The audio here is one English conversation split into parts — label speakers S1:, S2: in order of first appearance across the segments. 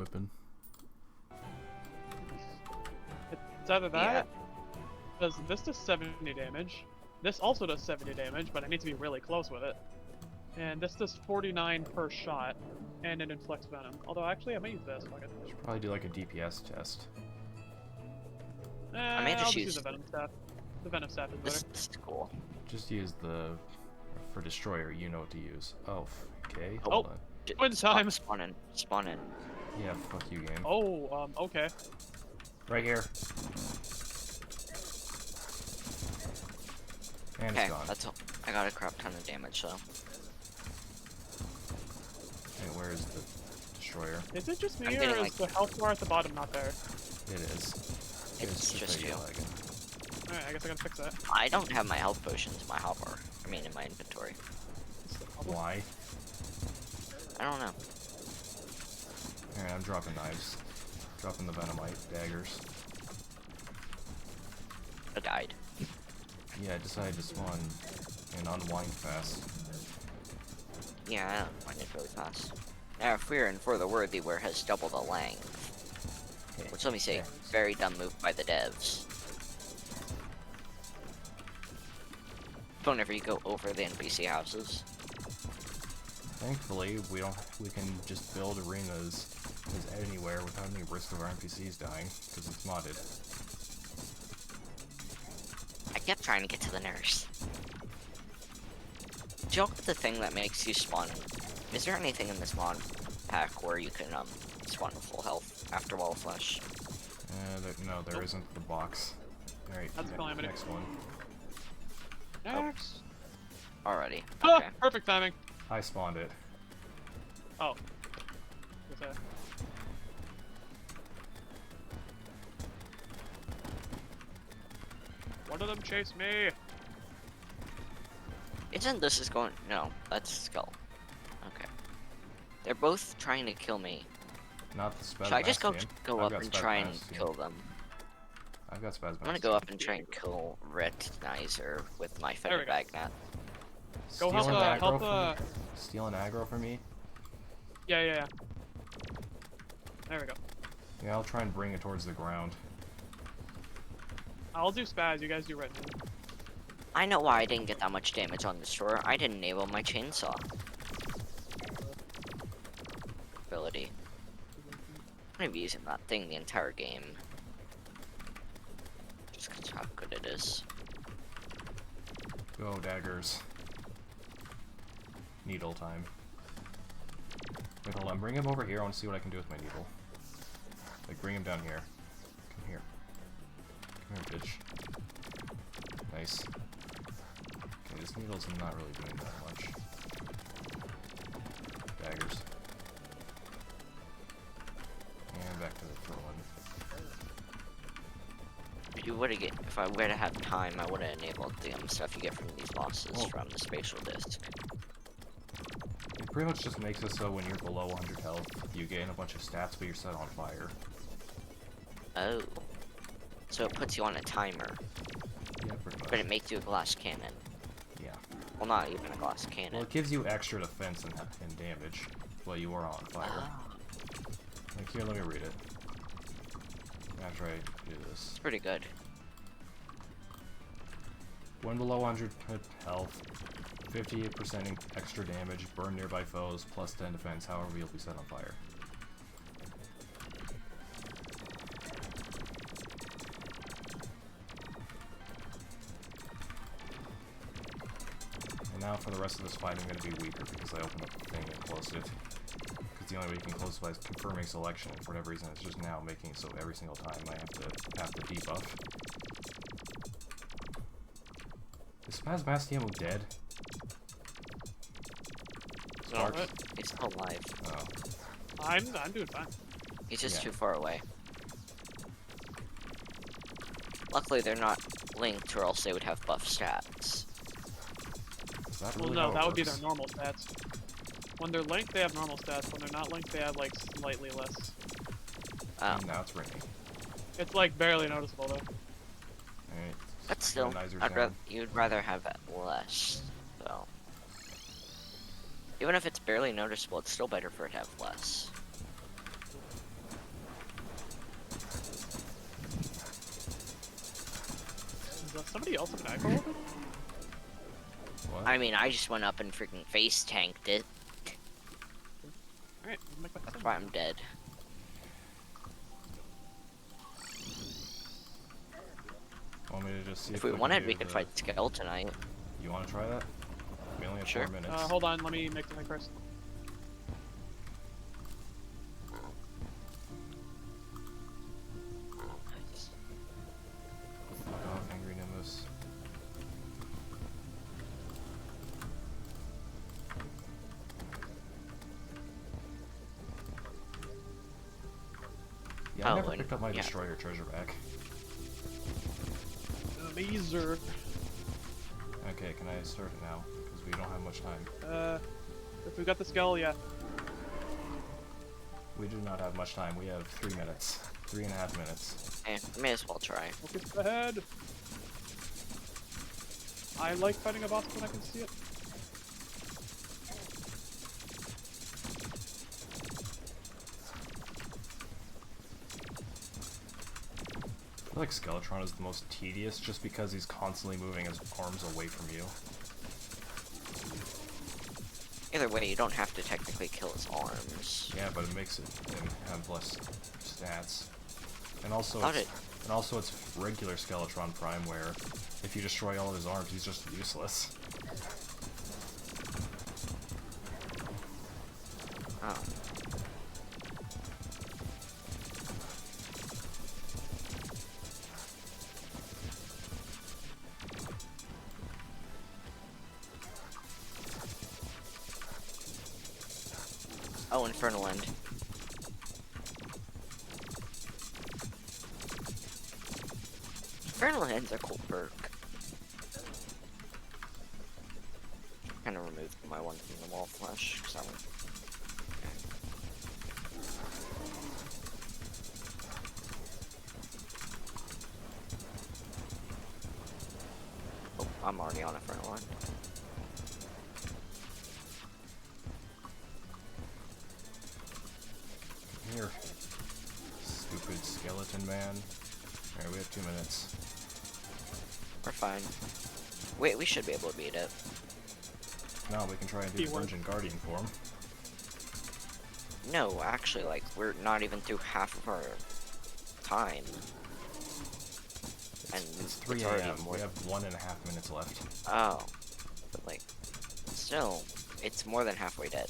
S1: weapon.
S2: It's either that, because this does 70 damage. This also does 70 damage, but I need to be really close with it. And this does 49 per shot, and it inflicts venom. Although, actually, I might use this. Fuck it.
S1: Should probably do like a DPS test.
S2: I
S3: may
S2: I'll
S3: just
S2: just use
S3: use
S2: the venom staff. The venom staff is better.
S3: This is cool.
S1: Just use the... For destroyer, you know what to use. Oh, okay.
S2: Oh.
S1: Hold on.
S2: Twin time.
S3: Spawn in. Spawn in.
S1: Yeah, fuck you, game.
S2: Oh, okay.
S1: Right here. And
S3: Okay,
S1: it's gone.
S3: that's all. I got a crap ton of damage, so.
S1: And where's the destroyer?
S2: Is it just me,
S3: I'm
S2: or
S3: getting,
S2: is
S3: like-
S2: the health bar at the bottom not there?
S1: It is.
S3: It's just
S1: that
S3: you.
S1: you're lagging.
S2: Alright, I guess I gotta fix that.
S3: I don't have my health potions in my hopper. I mean, in my inventory.
S2: It's the problem.
S1: Why?
S3: I don't know.
S1: Alright, I'm dropping knives. Dropping the venomite daggers.
S3: I died.
S1: Yeah, I decided to spawn and unwind fast.
S3: Yeah, I don't find it really fast. Now, if we're in For the Worthy, where it has double the length. Which, let me say, very dumb move by the devs. Whenever you go over the NPC houses.
S1: Thankfully, we can just build arenas anywhere without any risk of our NPCs dying, because it's modded.
S3: I kept trying to get to the nurse. Joke with the thing that makes you spawn. Is there anything in this mod pack where you can spawn with full health after wall flesh?
S1: No, there isn't the box. Alright,
S2: That's calamity.
S1: next one.
S2: Next.
S3: Already.
S2: Ah,
S3: Okay.
S2: perfect timing.
S1: I spawned it.
S2: Oh. Okay. One of them chased me.
S3: Isn't this is going? No, that's Skull. Okay. They're both trying to kill me.
S1: Not the spaz.
S3: Should I just go
S1: I've
S3: up
S1: got
S3: and
S1: spaz
S3: try and
S1: mask, yeah.
S3: kill them?
S1: I've got spaz.
S3: I'm gonna go up and try and kill Retinizer with my
S2: There we
S3: feather
S2: go.
S3: bagnet.
S2: Go help,
S1: Stealing aggro from me?
S2: Yeah. There we go.
S1: Yeah, I'll try and bring it towards the ground.
S2: I'll do spaz, you guys do red.
S3: I know why I didn't get that much damage on the Destroyer. I didn't enable my chainsaw ability. I'm gonna be using that thing the entire game. Just 'cause how good it is.
S1: Go, daggers. Needle time. Wait, hold on. Bring him over here. I want to see what I can do with my needle. Like, bring him down here. Come here. Come here, bitch. Nice. Okay, this needle's not really doing that much. Daggers. And back to the throwing.
S3: If I were to have time, I would have enabled the stuff you get from these bosses from the spatial disc.
S1: It pretty much just makes it so when you're below 100 health, you gain a bunch of stats, but you're set on fire.
S3: Oh. So it puts you on a timer,
S1: Yeah, pretty much.
S3: but it makes you a glass cannon.
S1: Yeah.
S3: Well, not even a glass cannon.
S1: Well, it gives you extra defense and damage while you are on fire.
S3: Ah,
S1: Like, here, let me read it. After I do this.
S3: it's pretty good.
S1: When below 100 health, 58% extra damage, burn nearby foes, plus 10 defense, however you'll be set on fire. And now for the rest of this fight, I'm going to be weaker because I opened up the thing and closed it. Because the only way you can close it by is confirming selection, and for whatever reason it's just now making it so every single time I have to debuff. Is Spazmastium dead?
S2: So,
S3: He's still alive.
S1: Oh.
S2: I'm doing fine.
S3: He's just
S1: Yeah.
S3: too far away. Luckily, they're not linked, or else they would have buff stats.
S1: Is that
S2: Well,
S1: really
S2: no,
S1: how it
S2: that would be
S1: works?
S2: their normal stats. When they're linked, they have normal stats. When they're not linked, they have, like, slightly less.
S3: Oh,
S1: And now it's raining.
S2: It's, like, barely noticeable, though.
S1: Alright.
S3: but still,
S1: Organizer's
S3: you'd rather have it less, though. Even if it's barely noticeable, it's still better for it to have less.
S2: somebody else have an aggro open?
S1: What?
S3: I mean, I just went up and freaking face tanked it.
S2: Alright, make my
S3: That's why I'm dead.
S1: Want me to just see
S3: If
S1: I
S3: we
S1: can
S3: wanted,
S1: do
S3: we could
S1: the-
S3: fight Skeletonite.
S1: You want to try that? We only have
S3: Sure.
S1: 4 minutes.
S2: hold on, let me make the thing first.
S1: Fuck off, Angry Nimbus. Yeah, I
S3: Oh,
S1: never
S3: and-
S1: picked up my
S3: yeah.
S1: Destroyer treasure back.
S2: Laser.
S1: Okay, can I start it now? Because we don't have much time.
S2: If we got the skull, yeah.
S1: We do not have much time. We have 3 minutes. 3.5 minutes.
S3: Eh, may as well try.
S2: Focus ahead. I like fighting a boss when I can see it.
S1: I feel like Skeletron is the most tedious just because he's constantly moving his arms away from you.
S3: Either way, you don't have to technically kill his arms.
S1: Yeah, but it makes it him have less stats. And also,
S3: Thought
S1: it's regular Skeletron Prime where if you destroy all of his arms, he's just useless.
S3: Oh. Oh, Infernal End. Infernal End's a cool perk. Kind of removed my one from the wall flush, so. Oh, I'm already on Infernal End.
S1: Here. Stupid skeleton man. Alright, we have 2 minutes.
S3: We're fine. Wait, we should be able to beat it.
S1: Now we can try and do
S2: Keyword.
S1: Dungeon Guardian form.
S3: No, actually, like, we're not even through half of our time. And
S1: It's 3
S3: already
S1: a.m.
S3: more.
S1: We have 1.5 minutes left.
S3: Oh. But, like, still, it's more than halfway dead.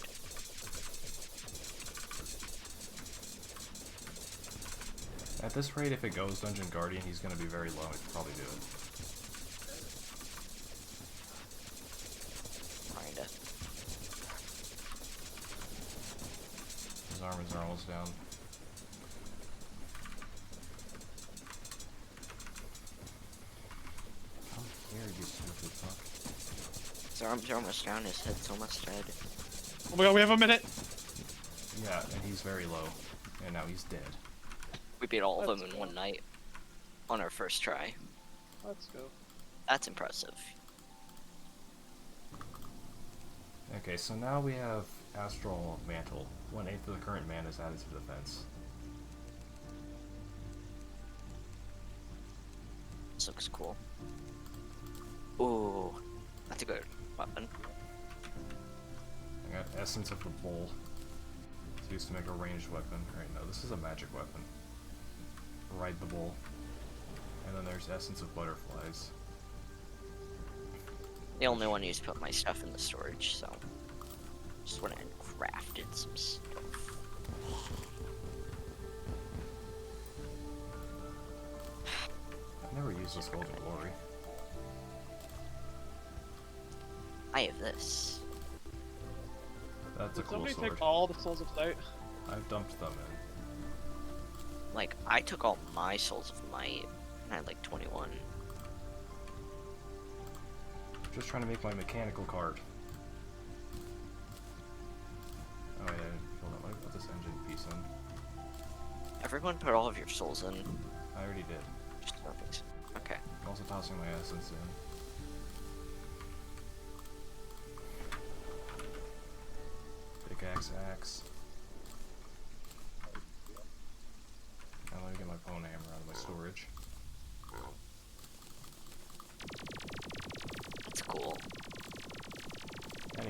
S1: At this rate, if it goes Dungeon Guardian, he's gonna be very low. He could probably do it.
S3: Kinda.
S1: His armors are almost down. How dare you, stupid fuck.
S3: His arms are almost down, his head's almost dead.
S2: Oh my god, we have a minute!
S1: Yeah, and he's very low. And now he's dead.
S3: We beat all of
S2: Let's
S3: them in
S2: go.
S3: one night. On our first try.
S2: Let's go.
S3: That's impressive.
S1: Okay, so now we have Astral Mantle. 1/8 of the current mana is added to defense.
S3: This looks cool. Ooh. That's a good weapon.
S1: I got Essence of the Bull. It's used to make a ranged weapon. Alright, no, this is a magic weapon. Ride the Bull. And then there's Essence of Butterflies.
S3: The only one used to put my stuff in the storage, so. Just went and crafted some stuff.
S1: I've never used this Golden Glory.
S3: I have this.
S1: That's a
S2: Did
S1: cool
S2: somebody
S1: sword.
S2: take all the Souls of Sight?
S1: I've dumped them in.
S3: Like, I took all my Souls of Might, and I had like 21.
S1: Just trying to make my mechanical card. Oh wait, hold on, let me put this engine piece in.
S3: Everyone put all of your souls in.
S1: I already did.
S3: Just perfect. Okay.
S1: I'm also tossing my essence in. Pickaxe, axe. Now let me get my bone hammer out of my storage.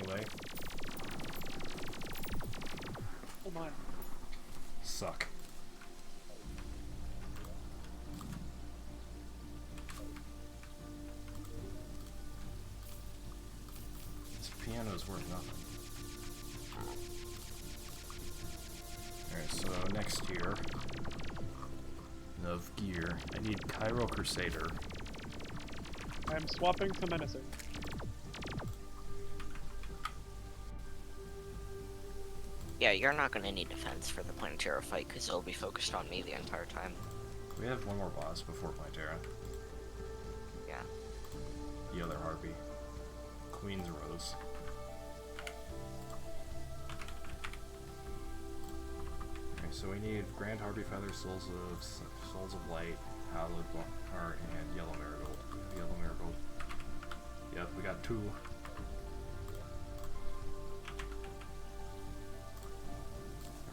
S1: melee.
S2: Oh my.
S1: Suck. This piano is worth nothing. Alright, so next tier of gear, I need Cairo Crusader.
S2: I'm swapping to menacing.
S3: Yeah, you're not gonna need defense for the Planetara fight, because it'll be focused on me the entire time.
S1: We have one more boss before Planetara.
S3: Yeah.
S1: The other harpy. Queen's Rose. Okay, so we need Grand Harpy Feather, Souls of Light, Hallowed Heart, and Yellow Marigold. Yellow Marigold. Yep, we got 2.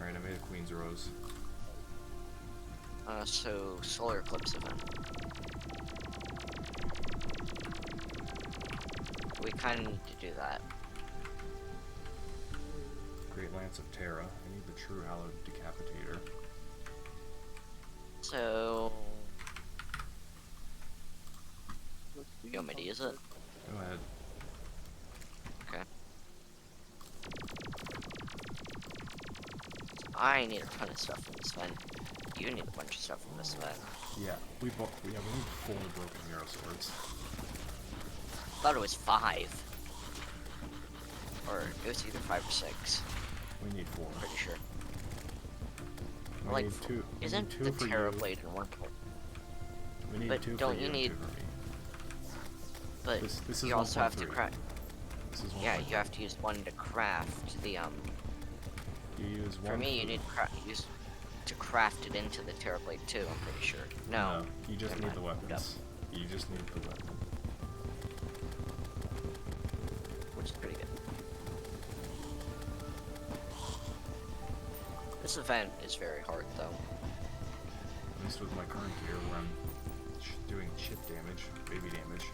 S1: Alright, I made a Queen's Rose.
S3: So Solar Eclipse event. We kinda need to do that.
S1: Great Lance of Terra. I need the True Hallowed Decapitator.
S3: So... You want me to use it?
S1: Go ahead.
S3: Okay. I need a ton of stuff from this event. You need a bunch of stuff from this event.
S1: Yeah, we need 4 Broken Hero Swords.
S3: I thought it was 5. Or it was either 5 or 6.
S1: We need 4.
S3: Pretty sure.
S1: We
S3: Like,
S1: need 2.
S3: isn't
S1: we need 2
S3: the
S1: for
S3: Terra
S1: you.
S3: Blade in one point?
S1: We need
S3: but
S1: 2
S3: don't
S1: for
S3: you
S1: you
S3: need-
S1: and 2 for me.
S3: But
S1: This is
S3: you also have to
S1: 1.3.
S3: craft.
S1: This is
S3: Yeah,
S1: 1.3.
S3: you have to use 1 to craft the
S1: You use 1
S3: For me, you need use to craft it into the Terra Blade too. I'm pretty sure. No.
S1: you just
S3: Never
S1: need the
S3: mind.
S1: weapons. You just need the weapon.
S3: Which is pretty good. This event is very hard though.
S1: At least with my current gear, where I'm doing chip damage, baby damage.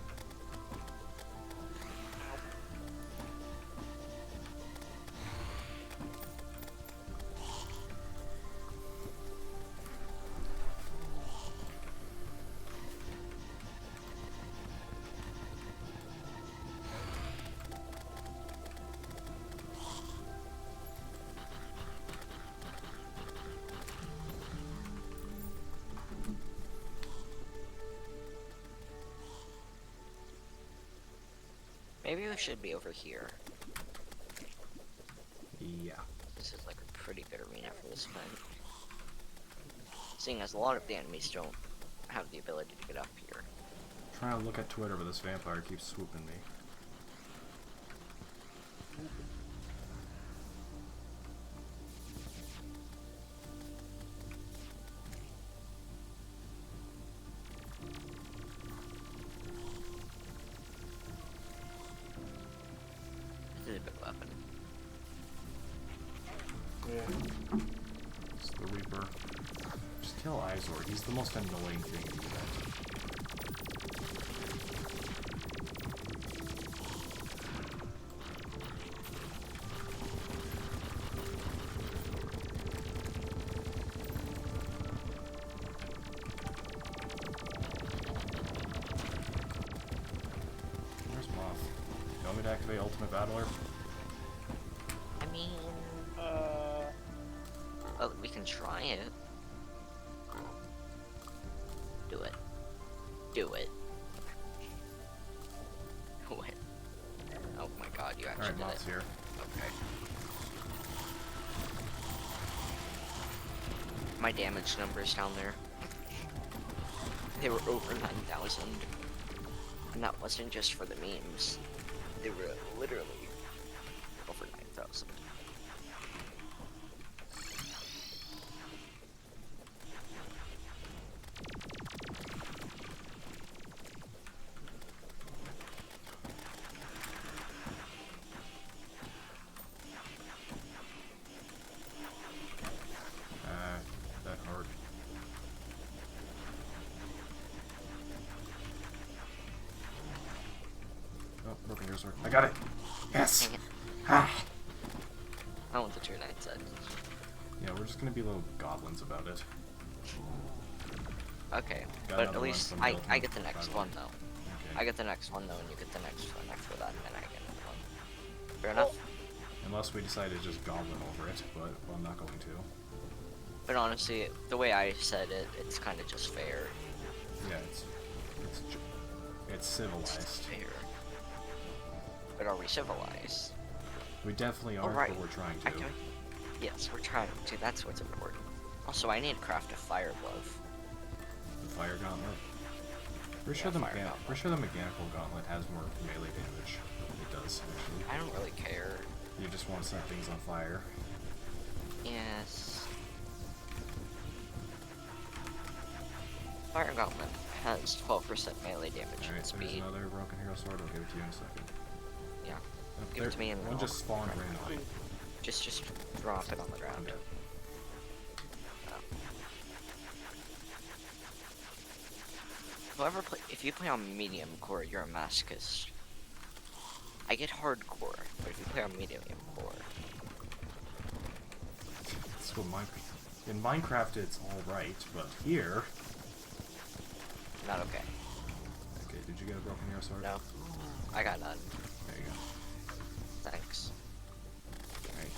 S3: Maybe we should be over here.
S1: Yeah.
S3: This is like a pretty good arena for this event. Seeing as a lot of the enemies don't have the ability to get up here.
S1: Trying to look at Twitter, but this vampire keeps swooping me.
S3: This is a good weapon.
S1: Yeah. It's the Reaper. Just kill Izor. He's the most annoying thing in the event. Where's Moth? You want me to activate Ultimate Battler?
S3: I mean,
S2: Uh,
S3: well, we can try it. Do it. Do it. Do it. Oh my god, you actually
S1: Alright,
S3: did
S1: Moth's
S3: it.
S1: here.
S3: Okay. My damage numbers down there. They were over 9,000. And that wasn't just for the memes. They were literally over 9,000.
S1: That hard. Oh, broken hero sword. I got it! Yes!
S3: Dang it.
S1: Ah.
S3: I want the True Knight's Edge.
S1: Yeah, we're just gonna be little goblins about it.
S3: Okay,
S1: Got
S3: but
S1: another
S3: at
S1: one
S3: least
S1: from
S3: I
S1: Ultimate
S3: get the next
S1: Battle.
S3: one though.
S1: Okay.
S3: I get the next one though, and you get the next one after that, and then I get another one. Fair enough.
S1: Unless we decide to just goblin over it, but well, I'm not going to.
S3: But honestly, the way I said it, it's kind of just fair.
S1: Yeah, it's civilized.
S3: It's fair. But are we civilized?
S1: We definitely are,
S3: Alright.
S1: but we're trying
S3: I
S1: to.
S3: can... Yes, we're trying to. That's what's important. Also, I need to craft a fire glove.
S1: The fire gauntlet. Pretty
S3: Yeah,
S1: sure the
S3: fire gauntlet.
S1: mechanical gauntlet has more melee damage. It does actually.
S3: I don't really care.
S1: You just want to set things on fire.
S3: Yes. Fire Gauntlet has 12% melee damage
S1: Alright,
S3: and
S1: there's
S3: speed.
S1: another broken hero sword. I'll give it to you in a second.
S3: Yeah.
S1: Up
S3: Give it to me and
S1: one
S3: I'll
S1: just spawned
S3: grab it.
S1: randomly.
S3: Just drop it on the ground.
S1: Okay.
S3: If you play on medium core, you're a masochist. I get hardcore, but if you play on medium core,
S1: That's what Minecraft. In Minecraft, it's all right, but here.
S3: not okay.
S1: Okay, did you get a broken hero sword?
S3: No, I got none.
S1: There you go.
S3: Thanks.
S1: Alright.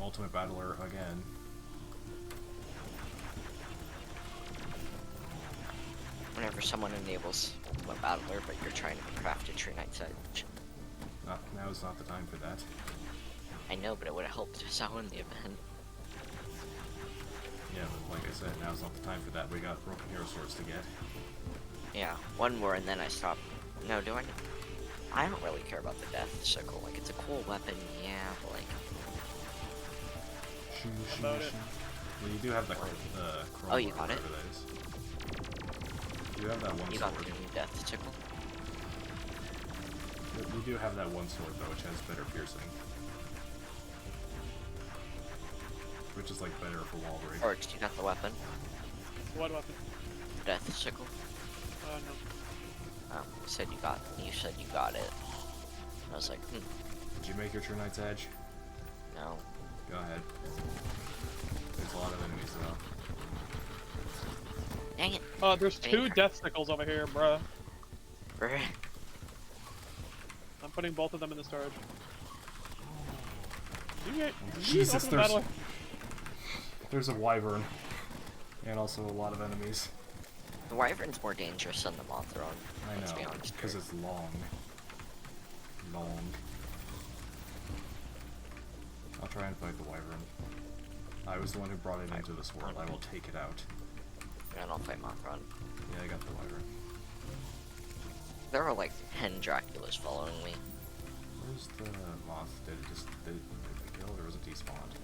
S1: Ultimate Battler again.
S3: Whenever someone enables Ultimate Battler, but you're trying to craft a True Knight's Edge.
S1: Now is not the time for that.
S3: I know, but it would have helped us out in the event.
S1: Yeah, but like I said, now's not the time for that. We got broken hero swords to get.
S3: Yeah, one more and then I stop. No, do I? I don't really care about the death sickle. Like, it's a cool weapon, yeah, but like,
S1: Shoo, shoo,
S2: About it.
S1: shoo. Well, you do have the chrome
S3: Oh, you got it?
S1: whatever that is. You have that one
S3: you
S1: sword.
S3: got the new death sickle.
S1: You do have that one sword though, which has better piercing. Which is like better for wall break.
S3: Orcs, you got the weapon?
S2: What weapon?
S3: Death sickle.
S2: No.
S3: You said you got it. I was like,
S1: Did you make your True Knight's Edge?
S3: no.
S1: Go ahead. There's a lot of enemies though.
S3: Dang it.
S2: There's
S3: Dang
S2: two
S3: it.
S2: death sickles over here, bruh.
S3: Brr.
S2: I'm putting both of them in the storage.
S1: Jesus, there's a wyvern. And also a lot of enemies.
S3: The wyvern's more dangerous than the Mothron.
S1: I
S3: Let's be
S1: know,
S3: honest
S1: because
S3: here.
S1: it's long. Long. I'll try and fight the wyvern. I was the one who brought it into this world. I will take it out.
S3: And I'll fight Mothron.
S1: Yeah, I got the wyvern.
S3: There are like 10 Draculas following me.
S1: Where's the moth? Did it kill or was it despawned?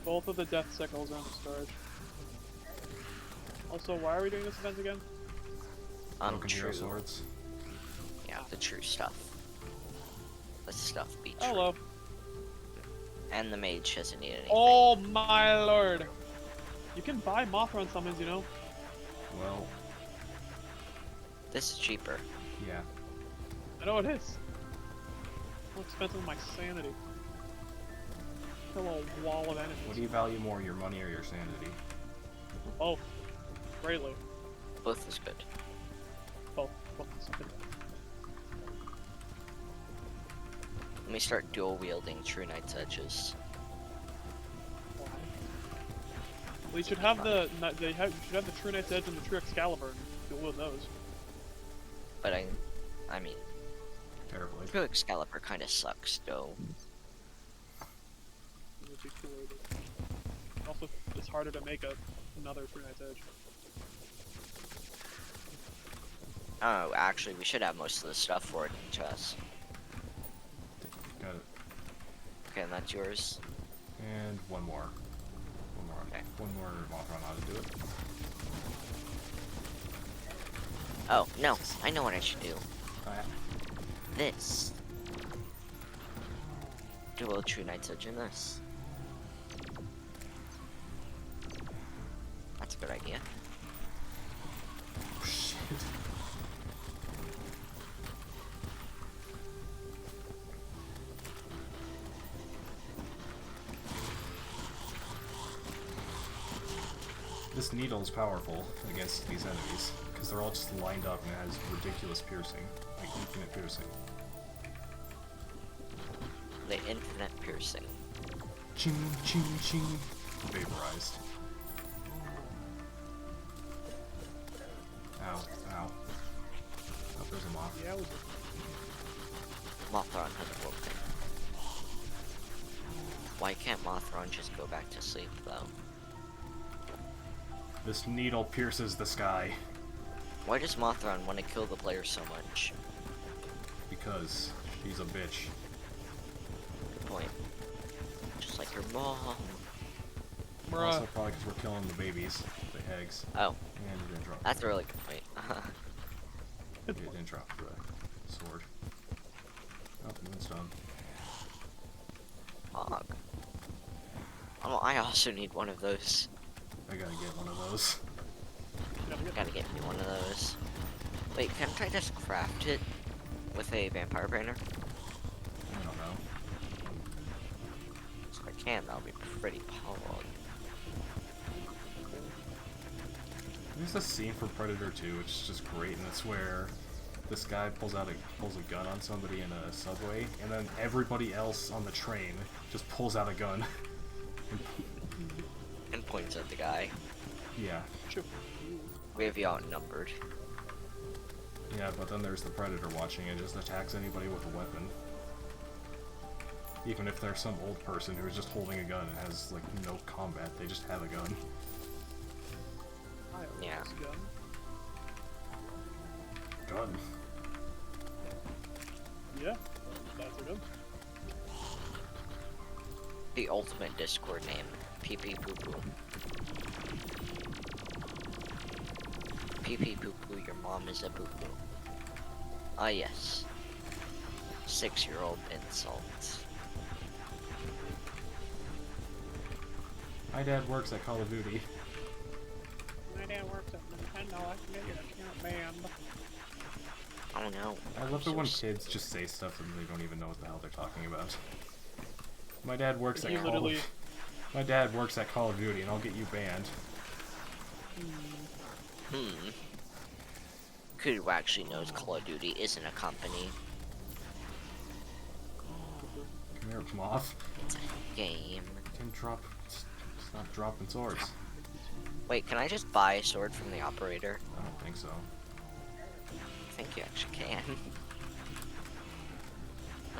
S2: Both of the death sickles are in the storage. Also, why are we doing this event again?
S1: Broken hero
S3: True.
S1: swords.
S3: Yeah, the true stuff. The stuff be true.
S2: Hello.
S3: And the mage doesn't need anything.
S2: Oh my lord. You can buy Mothron summons, you know?
S1: Well,
S3: This is cheaper.
S1: yeah.
S2: I know it is. More expensive than my sanity. Kill a wall of enemies.
S1: What do you value more, your money or your sanity?
S2: Both. Greatly.
S3: Both is good.
S2: Both. Both is good.
S3: Let me start dual wielding True Knight's Edges.
S2: Well, you should have you should have the True Knight's Edge and the True Excalibur and dual wield those.
S3: But I mean,
S1: Terribly.
S3: True Excalibur kind of sucks though.
S2: It would be cooler, but also it's harder to make another True Knight's Edge.
S3: Oh, actually, we should have most of the stuff for it in the chest.
S1: Got it.
S3: Okay, and that's yours.
S1: And one more. One more.
S3: Okay.
S1: One more Mothron how to do it.
S3: Oh, no, I know what I should do.
S1: Oh, yeah.
S3: This. Dual True Knight's Edge in this. That's a good idea.
S1: Oh, shit. This needle is powerful against these enemies, because they're all just lined up and it has ridiculous piercing. Like infinite piercing.
S3: The infinite piercing.
S1: Ching, ching, ching. Vaporized. Ow, ow. Oh, there's a moth.
S2: Yeah,
S3: Mothron has a woken. Why can't Mothron just go back to sleep, though?
S1: This needle pierces the sky.
S3: Why does Mothron want to kill the player so much?
S1: Because she's a bitch.
S3: Good point. Just like your mom.
S2: Bruh.
S1: Also probably because we're killing the babies, the eggs.
S3: Oh,
S1: And it didn't drop.
S3: that's a really good point.
S1: It didn't drop the sword. Oh, moonstone.
S3: Fuck. Oh, I also need one of those.
S1: I gotta get one of those.
S3: Gotta get me one of those. Wait, can't I just craft it with a vampire banner?
S1: I don't know.
S3: If I can, that'll be pretty powerful.
S1: There's a scene from Predator 2, which is just great, and it's where this guy pulls a gun on somebody in a subway, and then everybody else on the train just pulls out a gun.
S3: And points at the guy.
S1: Yeah.
S3: We have you outnumbered.
S1: Yeah, but then there's the Predator watching and just attacks anybody with a weapon. Even if they're some old person who's just holding a gun and has, like, no combat, they just have a gun.
S3: Yeah.
S1: Gun.
S2: Yeah, that's a gun.
S3: The ultimate Discord name. Pee pee poo poo. Pee pee poo poo, your mom is a poo poo. Ah yes. 6-year-old insults.
S1: My dad works at Call of Duty.
S2: My dad works at Nintendo. I can get your account banned.
S3: Oh no.
S1: I love it
S3: So
S1: when
S3: s-
S1: kids just say stuff and they don't even know what the hell they're talking about. My dad works at
S2: You
S1: Call
S2: literally-
S1: of... My dad works at Call of Duty and I'll get you banned.
S3: Who actually knows Call of Duty isn't a company?
S1: Come here, moth.
S3: It's a game.
S1: Can drop... It's not dropping swords.
S3: Wait, can I just buy a sword from the operator?
S1: I don't think so.
S3: I think you actually can.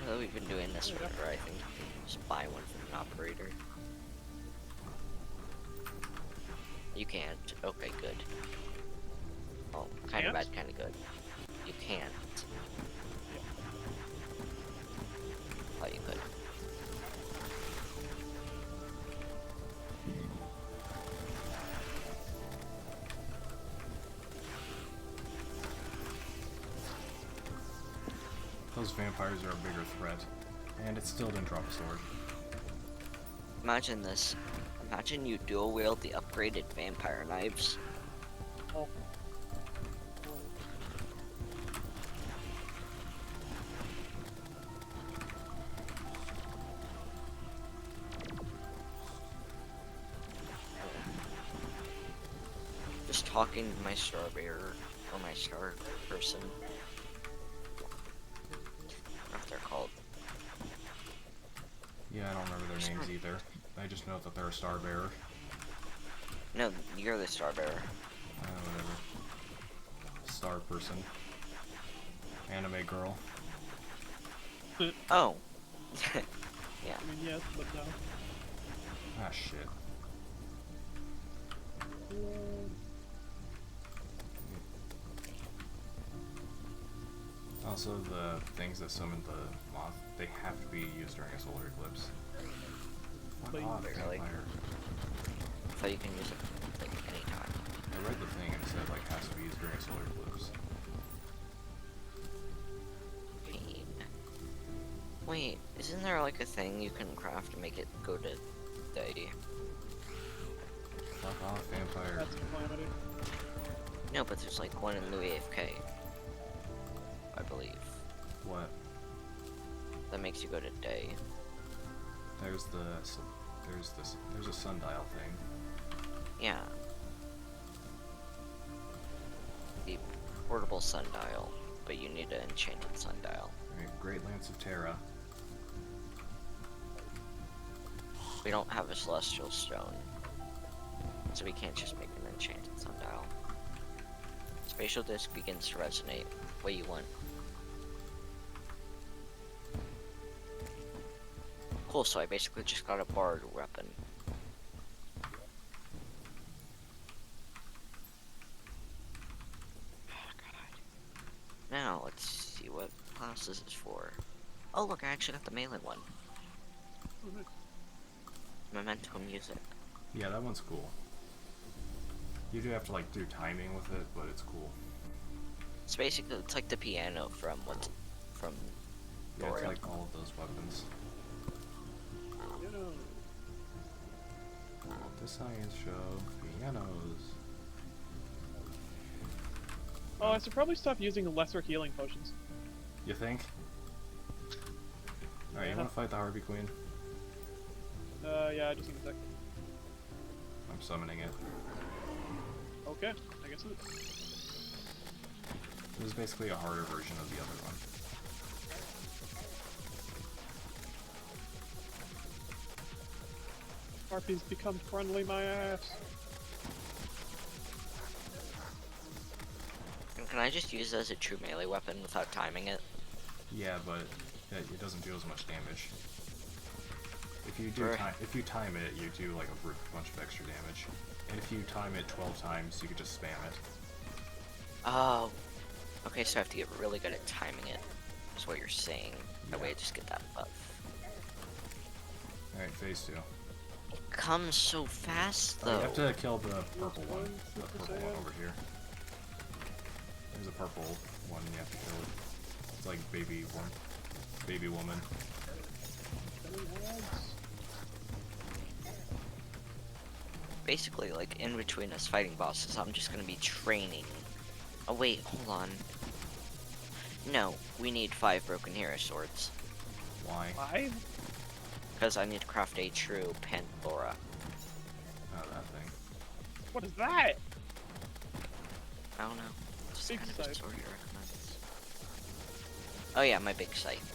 S3: Although we've been doing this forever, I think you can just buy one from an operator. You can't. Okay, good. Oh, kind of
S2: Can't?
S3: bad, kind of good. You can't. Oh, you could.
S1: Those vampires are a bigger threat. And it still didn't drop a sword.
S3: Imagine this. Imagine you dual wield the upgraded vampire knives.
S2: Oh.
S3: Just talking to my star bearer or my star person. I don't know what they're called.
S1: Yeah, I don't remember their names either. I just know that they're a star bearer.
S3: No, you're the star bearer.
S1: Whatever. Star person. Anime girl.
S3: Oh. Yeah.
S2: I mean, yes, but no.
S1: Ah, shit. Also, the things that summon the moth, they have to be used during a solar eclipse. Fuck
S2: Like,
S1: off,
S3: barely.
S1: vampire.
S3: So you can use it like anytime.
S1: I read the thing and it said, like, has to be used during a solar eclipse.
S3: Pain. Wait, isn't there like a thing you can craft to make it go to day?
S1: Fuck off, vampire.
S2: That's a calamity.
S3: No, but there's like one in Louis AFK. I believe.
S1: What?
S3: That makes you go to day.
S1: There's a sundial thing.
S3: Yeah. portable sundial, but you need an enchanted sundial.
S1: Alright, Great Lance of Terra.
S3: We don't have a celestial stone, so we can't just make an enchanted sundial. Spatial disc begins to resonate. What do you want? Cool, so I basically just got a bard weapon. Now, let's see what class this is for. Oh look, I actually got the melee one. Memento music.
S1: Yeah, that one's cool. You do have to like do timing with it, but it's cool.
S3: It's basically, it's like the piano from
S1: Yeah, it's
S3: Terraria.
S1: like all of those weapons. The science show, pianos.
S2: Oh, I should probably stop using lesser healing potions.
S1: You think? Alright, you wanna fight the Harpy Queen?
S2: Yeah, just give me a sec.
S1: I'm summoning it.
S2: Okay, I guess it.
S1: This is basically a harder version of the other one.
S2: Harpies become friendly, my ass.
S3: Can I just use it as a true melee weapon without timing it?
S1: Yeah, but it doesn't do as much damage. If you do
S3: Right.
S1: if you time it, you do like a bunch of extra damage. And if you time it 12 times, you could just spam it.
S3: Oh. Okay, so I have to get really good at timing it. Is what you're saying. That way I
S1: Yeah.
S3: just get that buff.
S1: Alright, phase 2.
S3: It comes so fast
S1: Oh,
S3: though.
S1: you have to kill the purple one.
S2: one,
S1: The
S2: Super
S1: purple one
S2: Saiyan.
S1: over here. There's a purple one, you have to kill it. It's like baby woman.
S3: Basically, like, in between us fighting bosses, I'm just gonna be training. Oh wait, hold on. No, we need 5 broken hero swords.
S1: Why?
S2: 5?
S3: Because I need to craft a true Pandora.
S1: Oh, that thing.
S2: What is that?
S3: I don't know. Just
S2: Big
S3: kind of a
S2: scythe.
S3: sword it recommends. Oh yeah, my big scythe.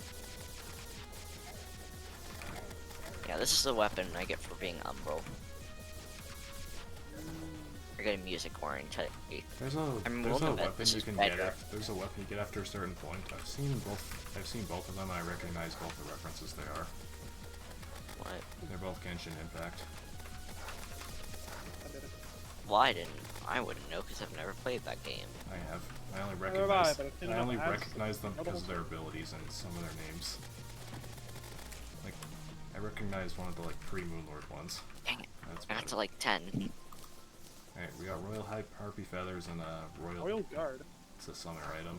S3: Yeah, this is the weapon I get for being Umbral. I get a music warranty.
S1: There's a
S3: mean,
S1: there's a
S3: one of it,
S1: weapon
S3: this
S1: you
S3: is
S1: can
S3: better.
S1: get. There's a weapon you get after a certain point. I've seen both of them. And I recognize both the references they are.
S3: What?
S1: They're both Genshin Impact.
S2: I did it.
S3: Well, I wouldn't know because I've never played that game.
S1: I have. I only
S2: Neither have I,
S1: recognize.
S2: but I've seen
S1: I
S2: enough
S1: only
S2: ads
S1: recognize them
S2: to
S1: because of their
S2: double check.
S1: abilities and some of their names. Like, I recognize one of the like pre-Moonlord ones.
S3: Dang it.
S1: That's
S3: I got
S1: better.
S3: to like 10.
S1: Alright, we got Royal Harpy Feathers and a
S2: Royal Guard.
S1: It's a summoner item.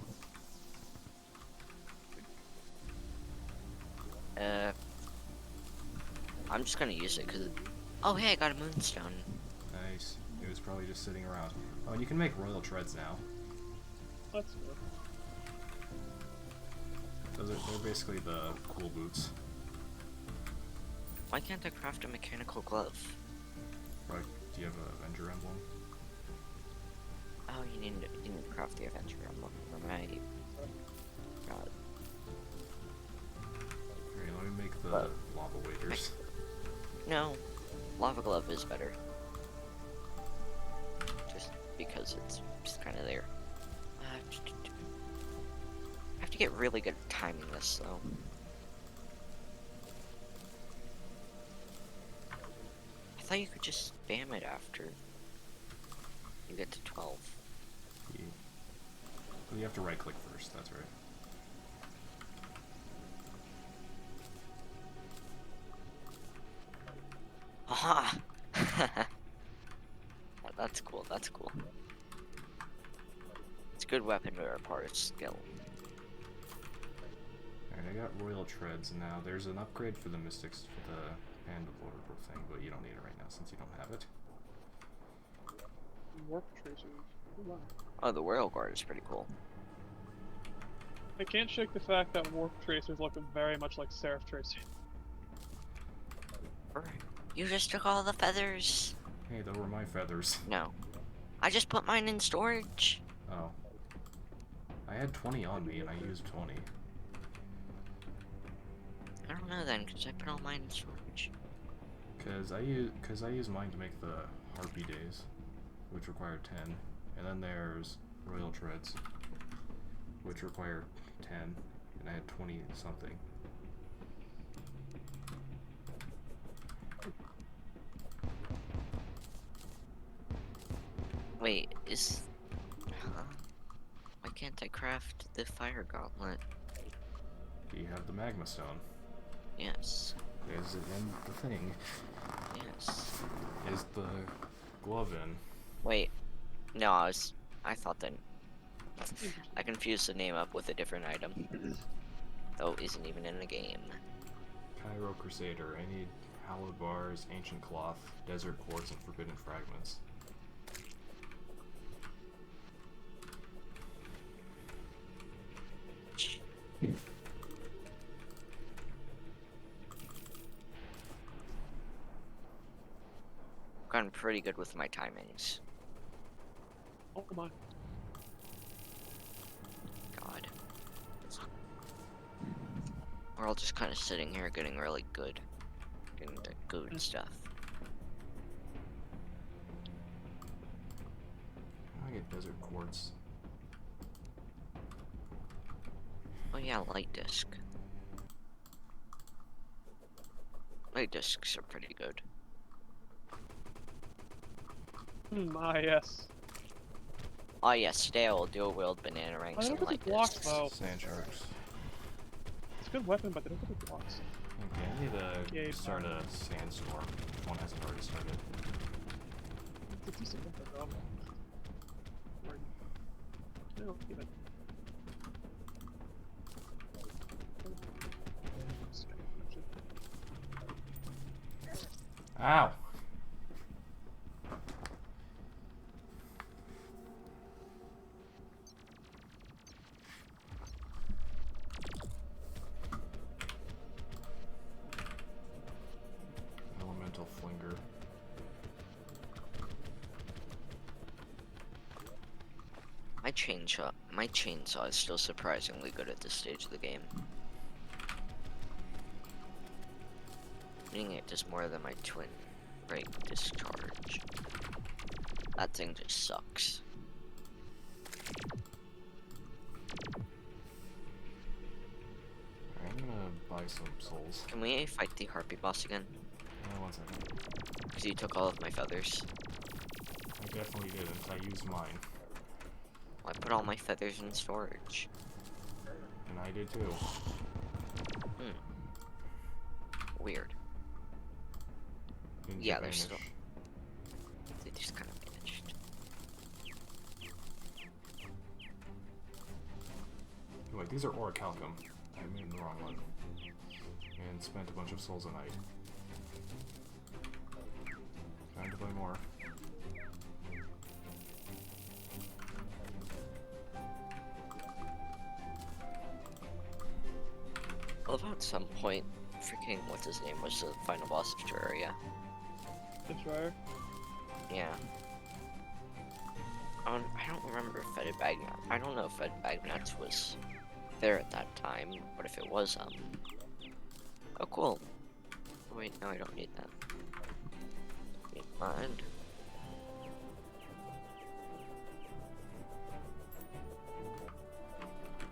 S3: I'm just gonna use it because. Oh hey, I got a moonstone.
S1: Nice. It was probably just sitting around. Oh, and you can make Royal Treads now.
S2: That's good.
S1: They're basically the cool boots.
S3: Why can't I craft a mechanical glove?
S1: Right? Do you have an Avenger emblem?
S3: Oh, you need to craft the Avenger emblem. Right. God.
S1: Alright, let me make the
S3: But-
S1: lava waders.
S3: No, lava glove is better. Just because it's just kind of there. I have to get really good at timing this though. I thought you could just spam it after you get to 12.
S1: Yeah. Well, you have to right click first, that's right.
S3: Aha! That's cool, that's cool. It's a good weapon to require skill.
S1: Alright, I got Royal Treads now. There's an upgrade for the Mystics for the Pandalore thing, but you don't need it right now since you don't have it.
S2: Warp tracers. Oh, wow.
S3: Oh, the Royal Guard is pretty cool.
S2: I can't shake the fact that warp tracers look very much like Seraph tracers.
S3: You just took all the feathers.
S1: Hey, those were my feathers.
S3: No. I just put mine in storage.
S1: Oh. I had 20 on me and I used 20.
S3: I don't know then, because I put all mine in storage.
S1: Cause I use mine to make the harpy days, which require 10, and then there's royal treads, which require 10, and I had 20 something.
S3: Wait, huh? Why can't I craft the fire gauntlet?
S1: You have the magma stone.
S3: Yes.
S1: Is it in the thing?
S3: Yes.
S1: Is the glove in?
S3: Wait. No, I thought that. I confused the name up with a different item. Though it isn't even in the game.
S1: Cairo Crusader. I need hallowed bars, ancient cloth, desert quartz, and forbidden fragments.
S3: Gotten pretty good with my timings.
S2: Oh my.
S3: God. We're all just kind of sitting here getting really good. Getting the good stuff.
S1: I get desert quartz.
S3: Oh yeah, light disc. Light discs are pretty good.
S2: Ah, yes.
S3: Oh yes, today I will dual wield banana ranks
S2: I
S3: and
S2: don't
S3: light
S2: get the blocks
S3: discs.
S2: though.
S1: Sand sharks.
S2: It's a good weapon, but they don't get the blocks.
S1: Okay, I need
S2: Yeah,
S1: to start a sandstorm if one hasn't already started.
S2: It's a decent weapon though. No, even.
S1: Ow! Elemental flinger.
S3: My chainsaw is still surprisingly good at this stage of the game. Meaning it does more than my twin brake discharge. That thing just sucks.
S1: Alright, I'm gonna buy some souls.
S3: Can we fight the harpy boss again?
S1: 1 second.
S3: Because you took all of my feathers.
S1: I definitely didn't. I used mine.
S3: I put all my feathers in storage.
S1: And I did too.
S3: Weird.
S1: Didn't
S3: Yeah,
S1: you
S3: they're
S1: vanish?
S3: still. They just kind of vanished.
S1: Wait, these are orichalcum. I made the wrong one. And spent a bunch of souls a night. Time to buy more.
S3: I love how at some point, freaking what's his name was the final boss of Terraria.
S2: Destroyer.
S3: Yeah. I don't remember if Fetid Bagnat. I don't know if Fetid Bagnats was there at that time, but if it was, oh cool. Oh, wait, no, I don't need that. Need mine.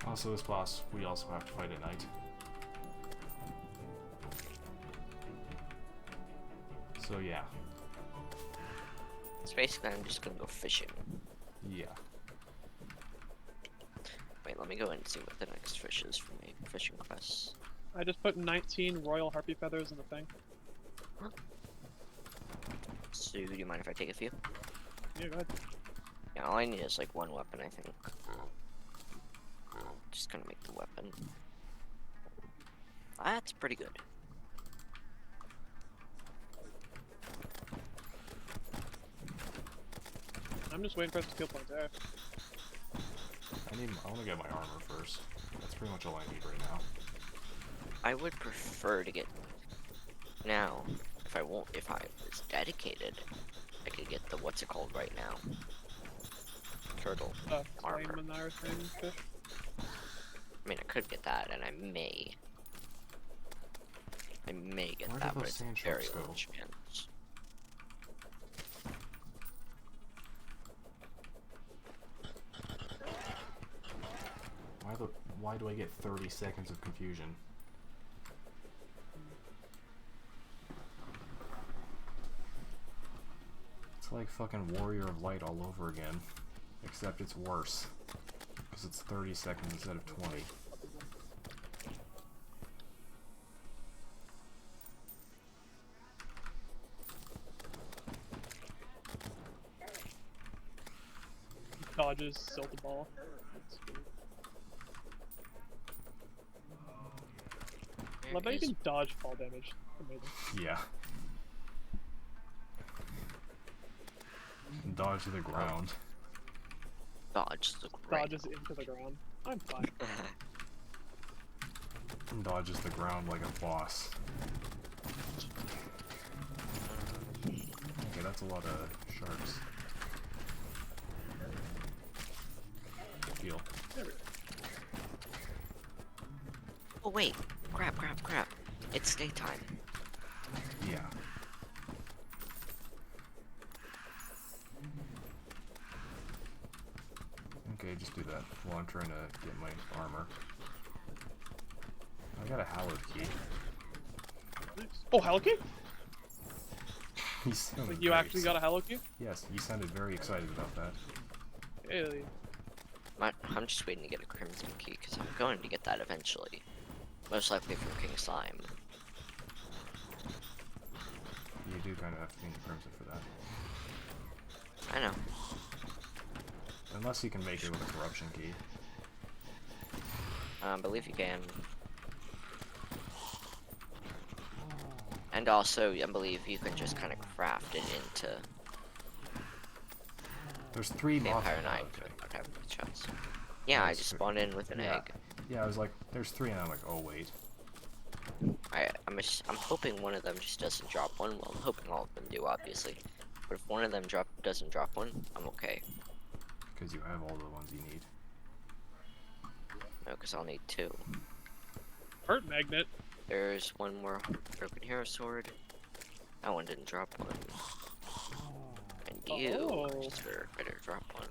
S1: Also, this boss, we also have to fight at night. So yeah.
S3: So basically, I'm just gonna go fishing.
S1: Yeah.
S3: Wait, let me go and see what the next fish is for me. Fishing quests.
S2: I just put 19 royal harpy feathers in the thing.
S3: So, do you mind if I take a few?
S2: Yeah, go ahead.
S3: Yeah, all I need is like one weapon, I think. Just gonna make the weapon. That's pretty good.
S2: I'm just waiting for us to kill point there.
S1: I want to get my armor first. That's pretty much all I need right now.
S3: I would prefer to get now. If I was dedicated, I could get the what's it called right now. Turtle armor.
S2: Flame and iris ring fish.
S3: mean, I could get that, and I may get
S1: Where
S3: that,
S1: did
S3: but
S1: those
S3: it's
S1: sand
S3: very
S1: sharks
S3: low
S1: go?
S3: chance.
S1: Why do I get 30 seconds of confusion? It's like fucking Warrior of Light all over again. Except it's worse. Because it's 30 seconds instead of 20.
S2: Dodges, silt the ball. That's good. Love how you can dodge fall damage. Amazing.
S1: Yeah. Dodge to the ground.
S3: Dodge the ground.
S2: Dodges into the ground. I'm fine.
S1: Dodges the ground like a boss. Okay, that's a lot of sharks. Heal.
S2: There we go.
S3: Oh wait, crap. It's daytime.
S1: Yeah. Okay, just do that while I'm trying to get my armor. I got a hallowed key.
S2: Nice. Oh, Hello Key?
S1: He sounded
S2: Like you
S1: very
S2: actually got a Hello Key?
S1: Yes, you sounded very excited about that.
S2: Really?
S3: I'm just waiting to get a Crimson Key, because I'm going to get that eventually. Most likely from King Slime.
S1: You do kind of have to need the crimson for that.
S3: I know.
S1: Unless you can make it with a corruption key.
S3: I believe you can. And also, I believe you can just kind of craft it into
S1: There's 3 moth.
S3: Vampire Knight.
S1: Okay.
S3: Okay, chance. Yeah, I just spawned in with an egg.
S1: Yeah, I was like, there's 3, and I'm like, oh wait.
S3: I'm hoping one of them just doesn't drop one. Well, I'm hoping all of them do, obviously. But if one of them doesn't drop one, I'm okay.
S1: Because you have all the ones you need.
S3: No, because I'll need 2.
S2: Hurt magnet.
S3: There's one more Broken Hero Sword. That one didn't drop one. And you just better drop one.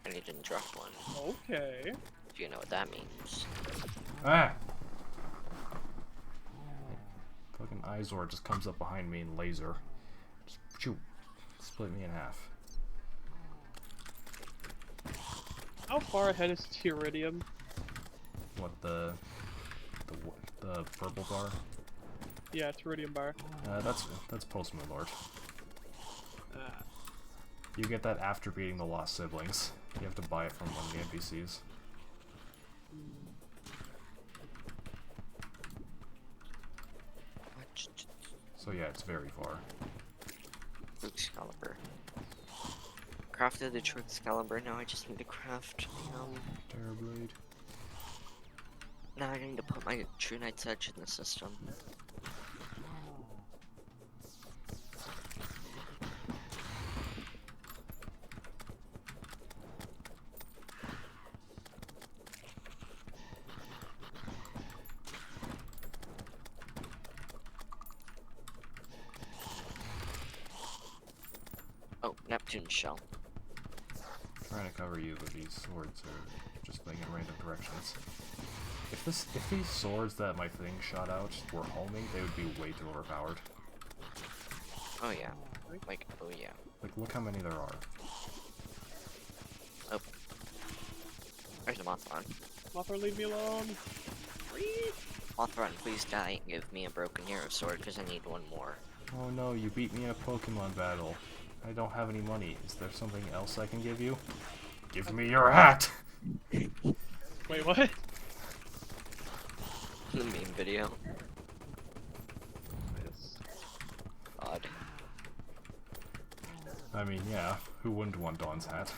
S3: And you didn't drop one.
S2: Okay.
S3: Do you know what that means?
S1: Ah! Fucking Izor just comes up behind me and laser. Just shoot. Split me in half.
S2: How far ahead is Tyridium?
S1: What, the purple bar?
S2: Yeah, Tyridium bar.
S1: That's post Moonlord.
S2: Ah.
S1: You get that after beating the lost siblings. You have to buy it from one of the NPCs. So yeah, it's very far.
S3: Excalibur. Crafted the true Excalibur, now I just need to craft the,
S1: Terrorblade.
S3: now I need to put my True Knight's Edge in the system. Oh, Neptune Shell.
S1: Trying to cover you, but these swords are just going in random directions. If these swords that my thing shot out were homing, they would be way too overpowered.
S3: Oh yeah. Like, oh yeah.
S1: Like, look how many there are.
S3: Oh. There's a Mothron.
S2: Mothra, leave me alone.
S3: Mothron, please die and give me a Broken Hero Sword, because I need one more.
S1: Oh no, you beat me in a Pokemon battle. I don't have any money. Is there something else I can give you? Give me your hat!
S2: Wait, what?
S3: The meme video.
S2: Yes.
S3: God.
S1: I mean, yeah, who wouldn't want Dawn's hat?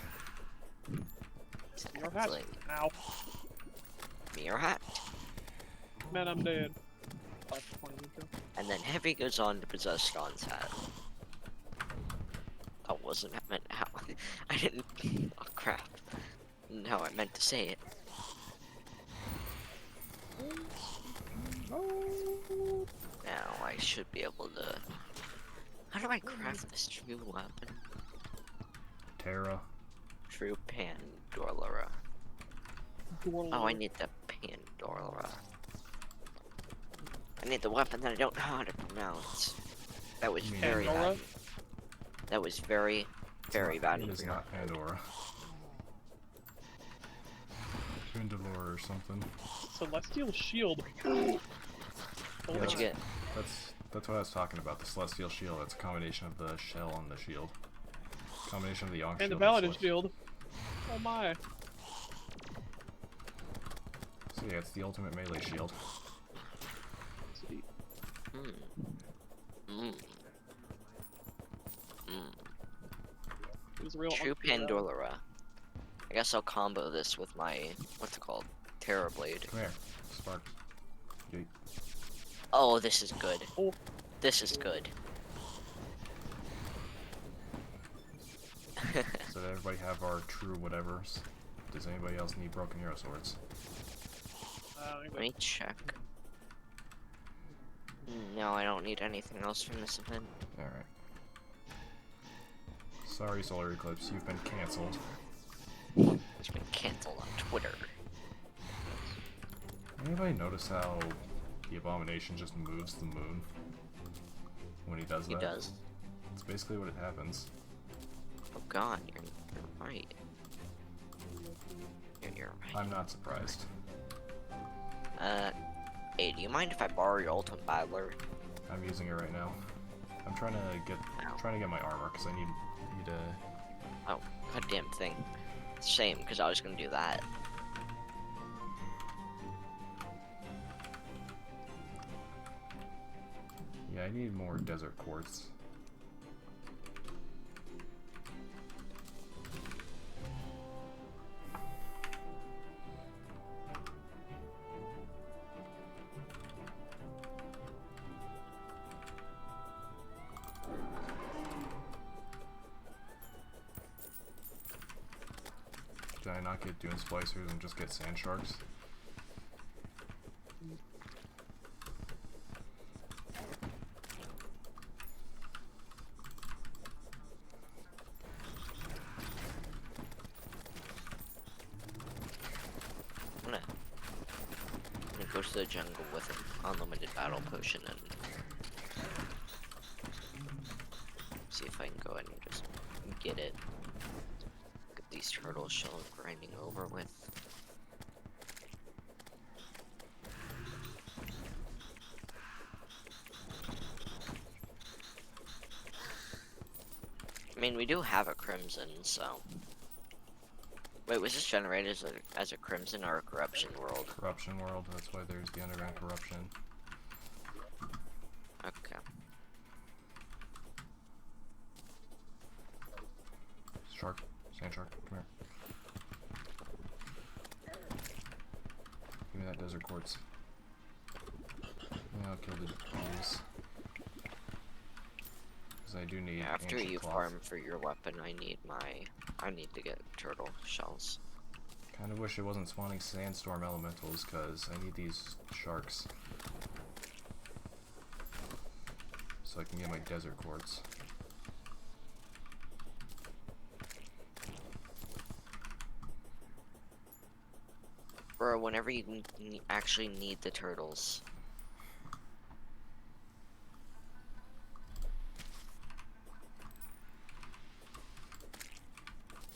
S2: Your hat.
S3: Like,
S2: Ow.
S3: me your hat.
S2: Man, I'm dead.
S3: And then Heavy goes on to possess Dawn's hat. That wasn't meant how I didn't oh crap. How I meant to say it. should be able to. How do I craft this true weapon?
S1: Terra.
S3: True Pandora. Oh, I need the Pandora. I need the weapon that I don't know how to pronounce. That was very
S2: Pandora?
S3: bad. That was very, very bad.
S1: It is not Pandora. Pandalore or something.
S2: Celestial Shield.
S1: Yeah,
S3: What'd you get?
S1: That's what I was talking about. The Celestial Shield. It's a combination of the shell and the shield. Combination of the Yonk
S2: And the
S1: shield.
S2: Paladin Shield. Oh my.
S1: So yeah, it's the ultimate melee shield.
S2: Sweet. It was real
S3: True
S2: unfair.
S3: Pandora. I guess I'll combo this with my what's it called? Terror Blade.
S1: Come here, Spark. Yeet.
S3: Oh, this is good.
S2: Oh.
S3: This is good.
S1: So did everybody have our true whatevers? Does anybody else need broken hero swords?
S3: Let me check. No, I don't need anything else from this event.
S1: Alright. Sorry, Solar Eclipse, you've been cancelled.
S3: It's been cancelled on Twitter.
S1: Anybody notice how the Abomination just moves the moon when he does that?
S3: He does.
S1: It's basically what it happens.
S3: Oh god, you're right. You're right.
S1: I'm not surprised.
S3: Hey, do you mind if I borrow your Ultimate Battler?
S1: I'm using it right now. I'm trying to get my armor because I need
S3: Oh, goddamn thing. Same, because I was gonna do that.
S1: Yeah, I need more desert quartz. Did I not get Dune Splicers and just get Sand Sharks?
S3: I'm gonna go to the jungle with an unlimited battle potion and see if I can go ahead and just get it. Get these turtle shells grinding over with. I mean, we do have a crimson, so. Wait, was this generated as a crimson or a corruption world?
S1: Corruption world, that's why there's the underground corruption.
S3: Okay.
S1: Shark, Sand Shark, come here. Give me that desert quartz. Yeah, I'll kill the bees. Because I do need
S3: After
S1: ancient
S3: you
S1: cloth.
S3: farm for your weapon, I need to get turtle shells.
S1: Kind of wish it wasn't spawning sandstorm elementals, because I need these sharks. So I can get my desert quartz.
S3: Bro, whenever you actually need the turtles.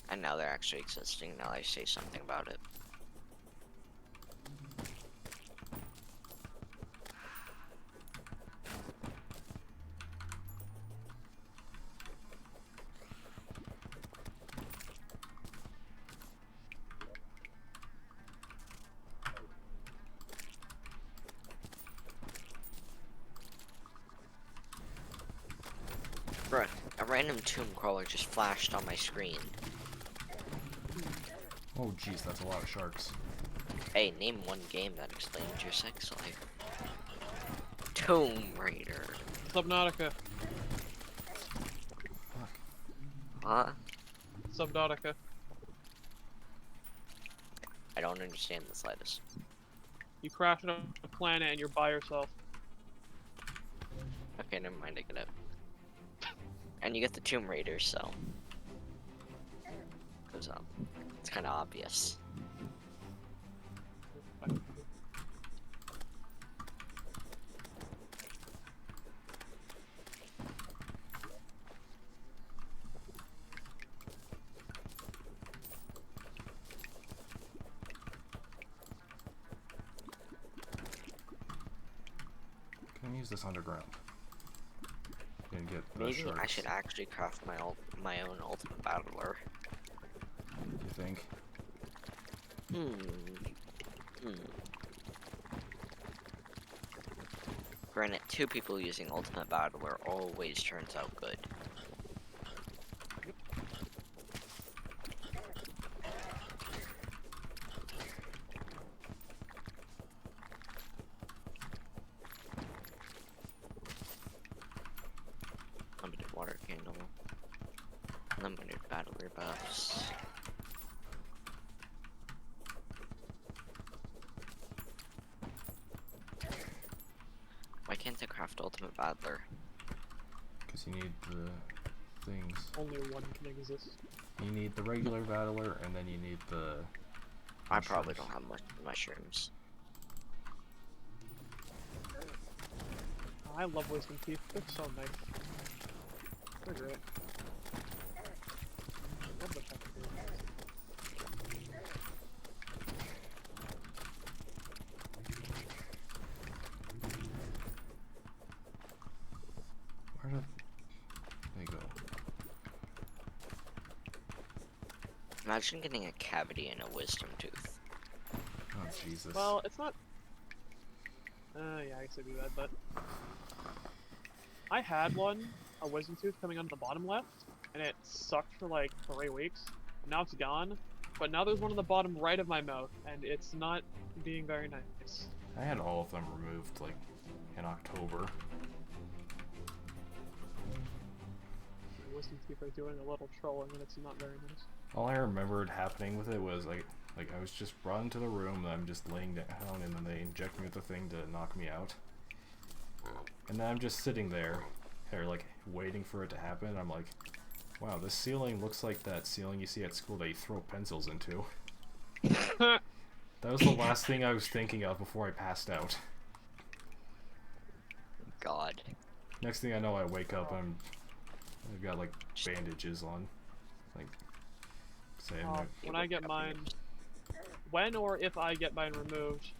S3: And now they're actually existing, now I say something about it. Bruh, a random tomb crawler just flashed on my screen.
S1: Oh jeez, that's a lot of sharks.
S3: Hey, name one game that explains your sex life. Tomb Raider.
S2: Subnautica.
S1: Fuck.
S3: Huh?
S2: Subnautica.
S3: I don't understand the slightest.
S2: You crash on a planet and you're by yourself.
S3: Okay, never mind, I get it. And you get the Tomb Raider, so... Goes up. It's kinda obvious.
S1: Can I use this underground? And get the
S3: Maybe I
S1: shards.
S3: should actually craft my own ultimate battler.
S1: You think?
S3: Granted, 2 people using ultimate battler always turns out good. Limited water candle. Limited battler buffs. Why can't I craft ultimate battler?
S1: Because you need the things.
S2: Only one can exist.
S1: You need the regular battler, and then you need the...
S3: I probably
S1: mushrooms.
S3: don't have much mushrooms.
S2: I love wisdom teeth. They're so nice. They're great. I love the fact that they're nice.
S1: Where did they go?
S3: Imagine getting a cavity in a wisdom tooth.
S1: Oh, Jesus.
S2: Well, it's not. Yeah, I guess I do that, but I had one, a wisdom tooth coming on the bottom left, and it sucked for like 3 weeks. Now it's gone, but now there's one on the bottom right of my mouth, and it's not being very nice.
S1: I had all of them removed, like, in October.
S2: My wisdom teeth are doing a little trolling, and it's not very nice.
S1: All I remembered happening with it was, like I was just brought into the room, and I'm just laying down, and then they inject me with the thing to knock me out. And then I'm just sitting there, or like, waiting for it to happen, and I'm like, wow, this ceiling looks like that ceiling you see at school that you throw pencils into. That was the last thing I was thinking of before I passed out.
S3: God.
S1: Next thing I know, I wake up, I've got like bandages on. Like, say,
S2: When I get mine, when or if I get mine removed,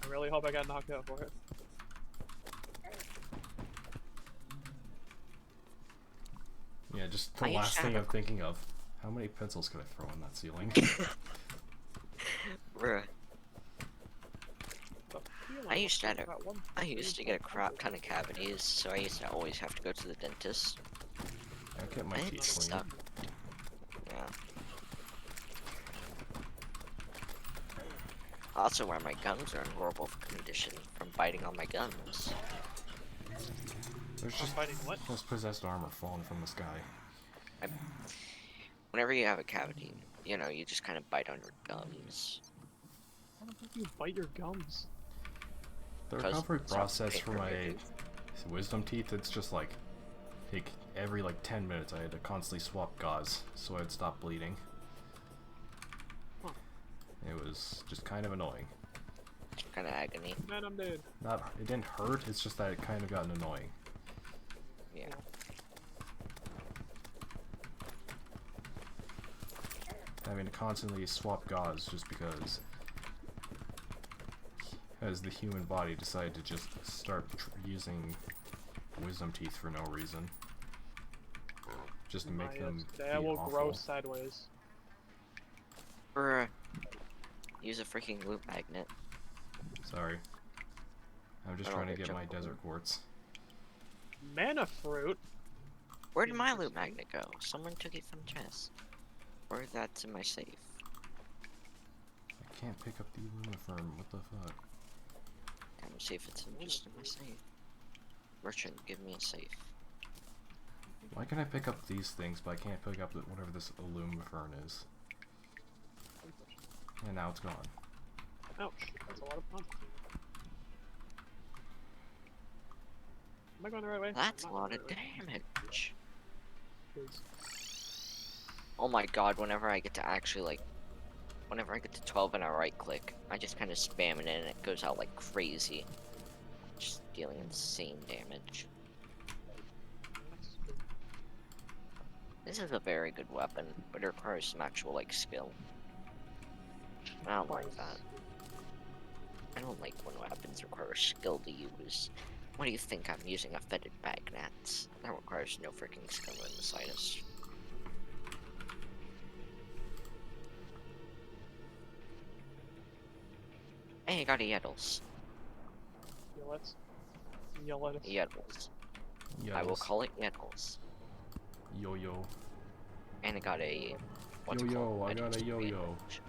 S2: I really hope I got knocked out for it.
S1: yeah, just the
S3: I used
S1: last
S3: to
S1: thing
S3: have
S1: I'm thinking of. How many pencils could I throw on that ceiling?
S3: Bruh.
S2: But
S3: I used to
S2: got one,
S3: I
S2: three,
S3: used to get a crap ton of cavities, so I used to always have to go to the dentist.
S1: I kept my
S3: It
S1: teeth clean.
S3: sucked. Yeah. Also, why my gums are in horrible condition from biting on my gums.
S1: There's
S2: I'm
S1: just
S2: fighting what?
S1: this possessed armor falling from the sky.
S3: Whenever you have a cavity, you know, you just kind of bite on your gums.
S2: How the fuck do you bite your gums?
S1: The
S3: 'Cause
S1: recovery
S3: it's not
S1: process for
S3: paper,
S1: my
S3: maybe.
S1: wisdom teeth, it's just like, every like 10 minutes I had to constantly swap gauze so I'd stop bleeding.
S2: Huh.
S1: It was just kind of annoying.
S3: Kind of agony.
S2: Man, I'm dead.
S1: It didn't hurt, it's just that it kind of got annoying.
S3: Yeah.
S1: Having to constantly swap gauze just because as the human body decided to just start using wisdom teeth for no reason. Just to make them be
S2: They will
S1: awful.
S2: grow sideways.
S3: Bruh. Use a freaking loop magnet.
S1: Sorry. I'm just
S3: I
S1: trying to
S3: don't
S1: get
S3: get
S1: my
S3: jump
S1: desert
S3: over.
S1: quartz.
S2: Mana fruit?
S3: Where did my loop magnet go? Someone took it from chest. Or that's in my safe.
S1: I can't pick up the uniform, what the fuck?
S3: Let me see if it's just in my safe. Merchant, give me a safe.
S1: Why can I pick up these things, but I can't pick up whatever this Illumifern is? And now it's gone.
S2: Ouch, that's a lot of content. I going the right way?
S3: That's a
S2: Not
S3: lot
S2: going
S3: of
S2: the right way.
S3: damage.
S2: Please.
S3: Oh my god, whenever I get to actually, like, whenever I get to 12 and I right click, I just kind of spam it and it goes out like crazy. Just dealing insane damage. This is a very good weapon, but it requires some actual, like, skill. I don't like that. I don't like when weapons require skill to use. What do you think I'm using a fetid magnet? That requires no freaking skill in the slightest. Hey, I got a Yeddles.
S2: Let's. Yeah, let us.
S3: Yeddles.
S1: Yeah.
S3: I will call it Yeddles.
S1: Yo-yo.
S3: And I got a... what's it
S1: Yo-yo,
S3: called?
S1: I got a
S3: Adhesive
S1: yo-yo.
S3: bandage.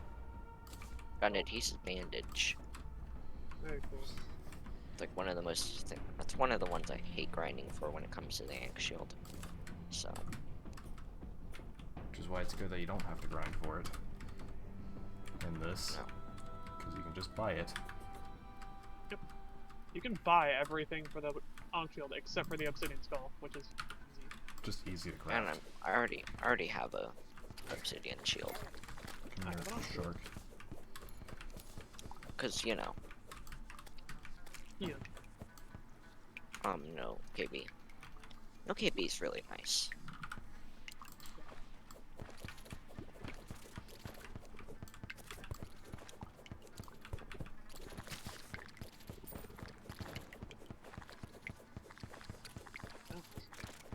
S3: Got an adhesive bandage.
S2: Very cool.
S3: It's like one of the most... That's one of the ones I hate grinding for when it comes to the Axe Shield. So...
S1: Which is why it's good that you don't have to grind for it. In this.
S3: No.
S1: Because you can just buy it.
S2: You can buy everything for the Ankh Shield except for the Obsidian Skull, which is easy.
S1: Just easy to
S3: And
S1: craft.
S3: I already have a obsidian shield.
S1: Come here,
S2: I don't know.
S1: shark.
S3: Cause, you know,
S2: Yeah.
S3: no KB. No KB is really nice.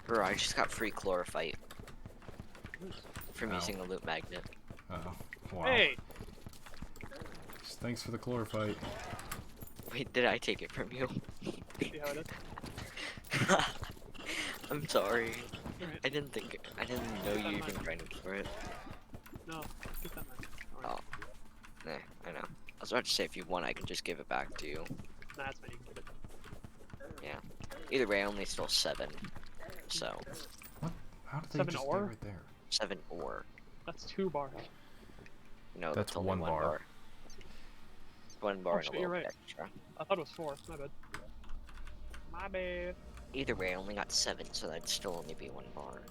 S3: Bro, I just got free chlorophyte from
S1: Ow.
S3: using a loot magnet.
S1: Uh-oh. Wow.
S2: Hey!
S1: Thanks for the chlorophyte.
S3: Wait, did I take it from you?
S2: See how it is?
S3: I'm sorry.
S2: Alright.
S3: I didn't know you even grinded for it.
S2: No, get that man.
S3: Oh. Nah, I know. I was about to say if you want I can just give it back to you.
S2: Nah, that's fine, you can get it.
S3: Either way I only stole 7. So
S1: What? How did they
S2: 7
S1: just
S2: ore?
S1: stay right there?
S3: 7 ore.
S2: That's 2 bars.
S3: No,
S1: That's
S3: only
S1: one bar.
S3: 1 bar
S2: Oh,
S3: and
S2: shit,
S3: a
S2: you're
S3: little
S2: right.
S3: bit extra.
S2: I thought it was 4, my bad. My bad.
S3: Either way I only got 7, so that'd still only be 1 bar.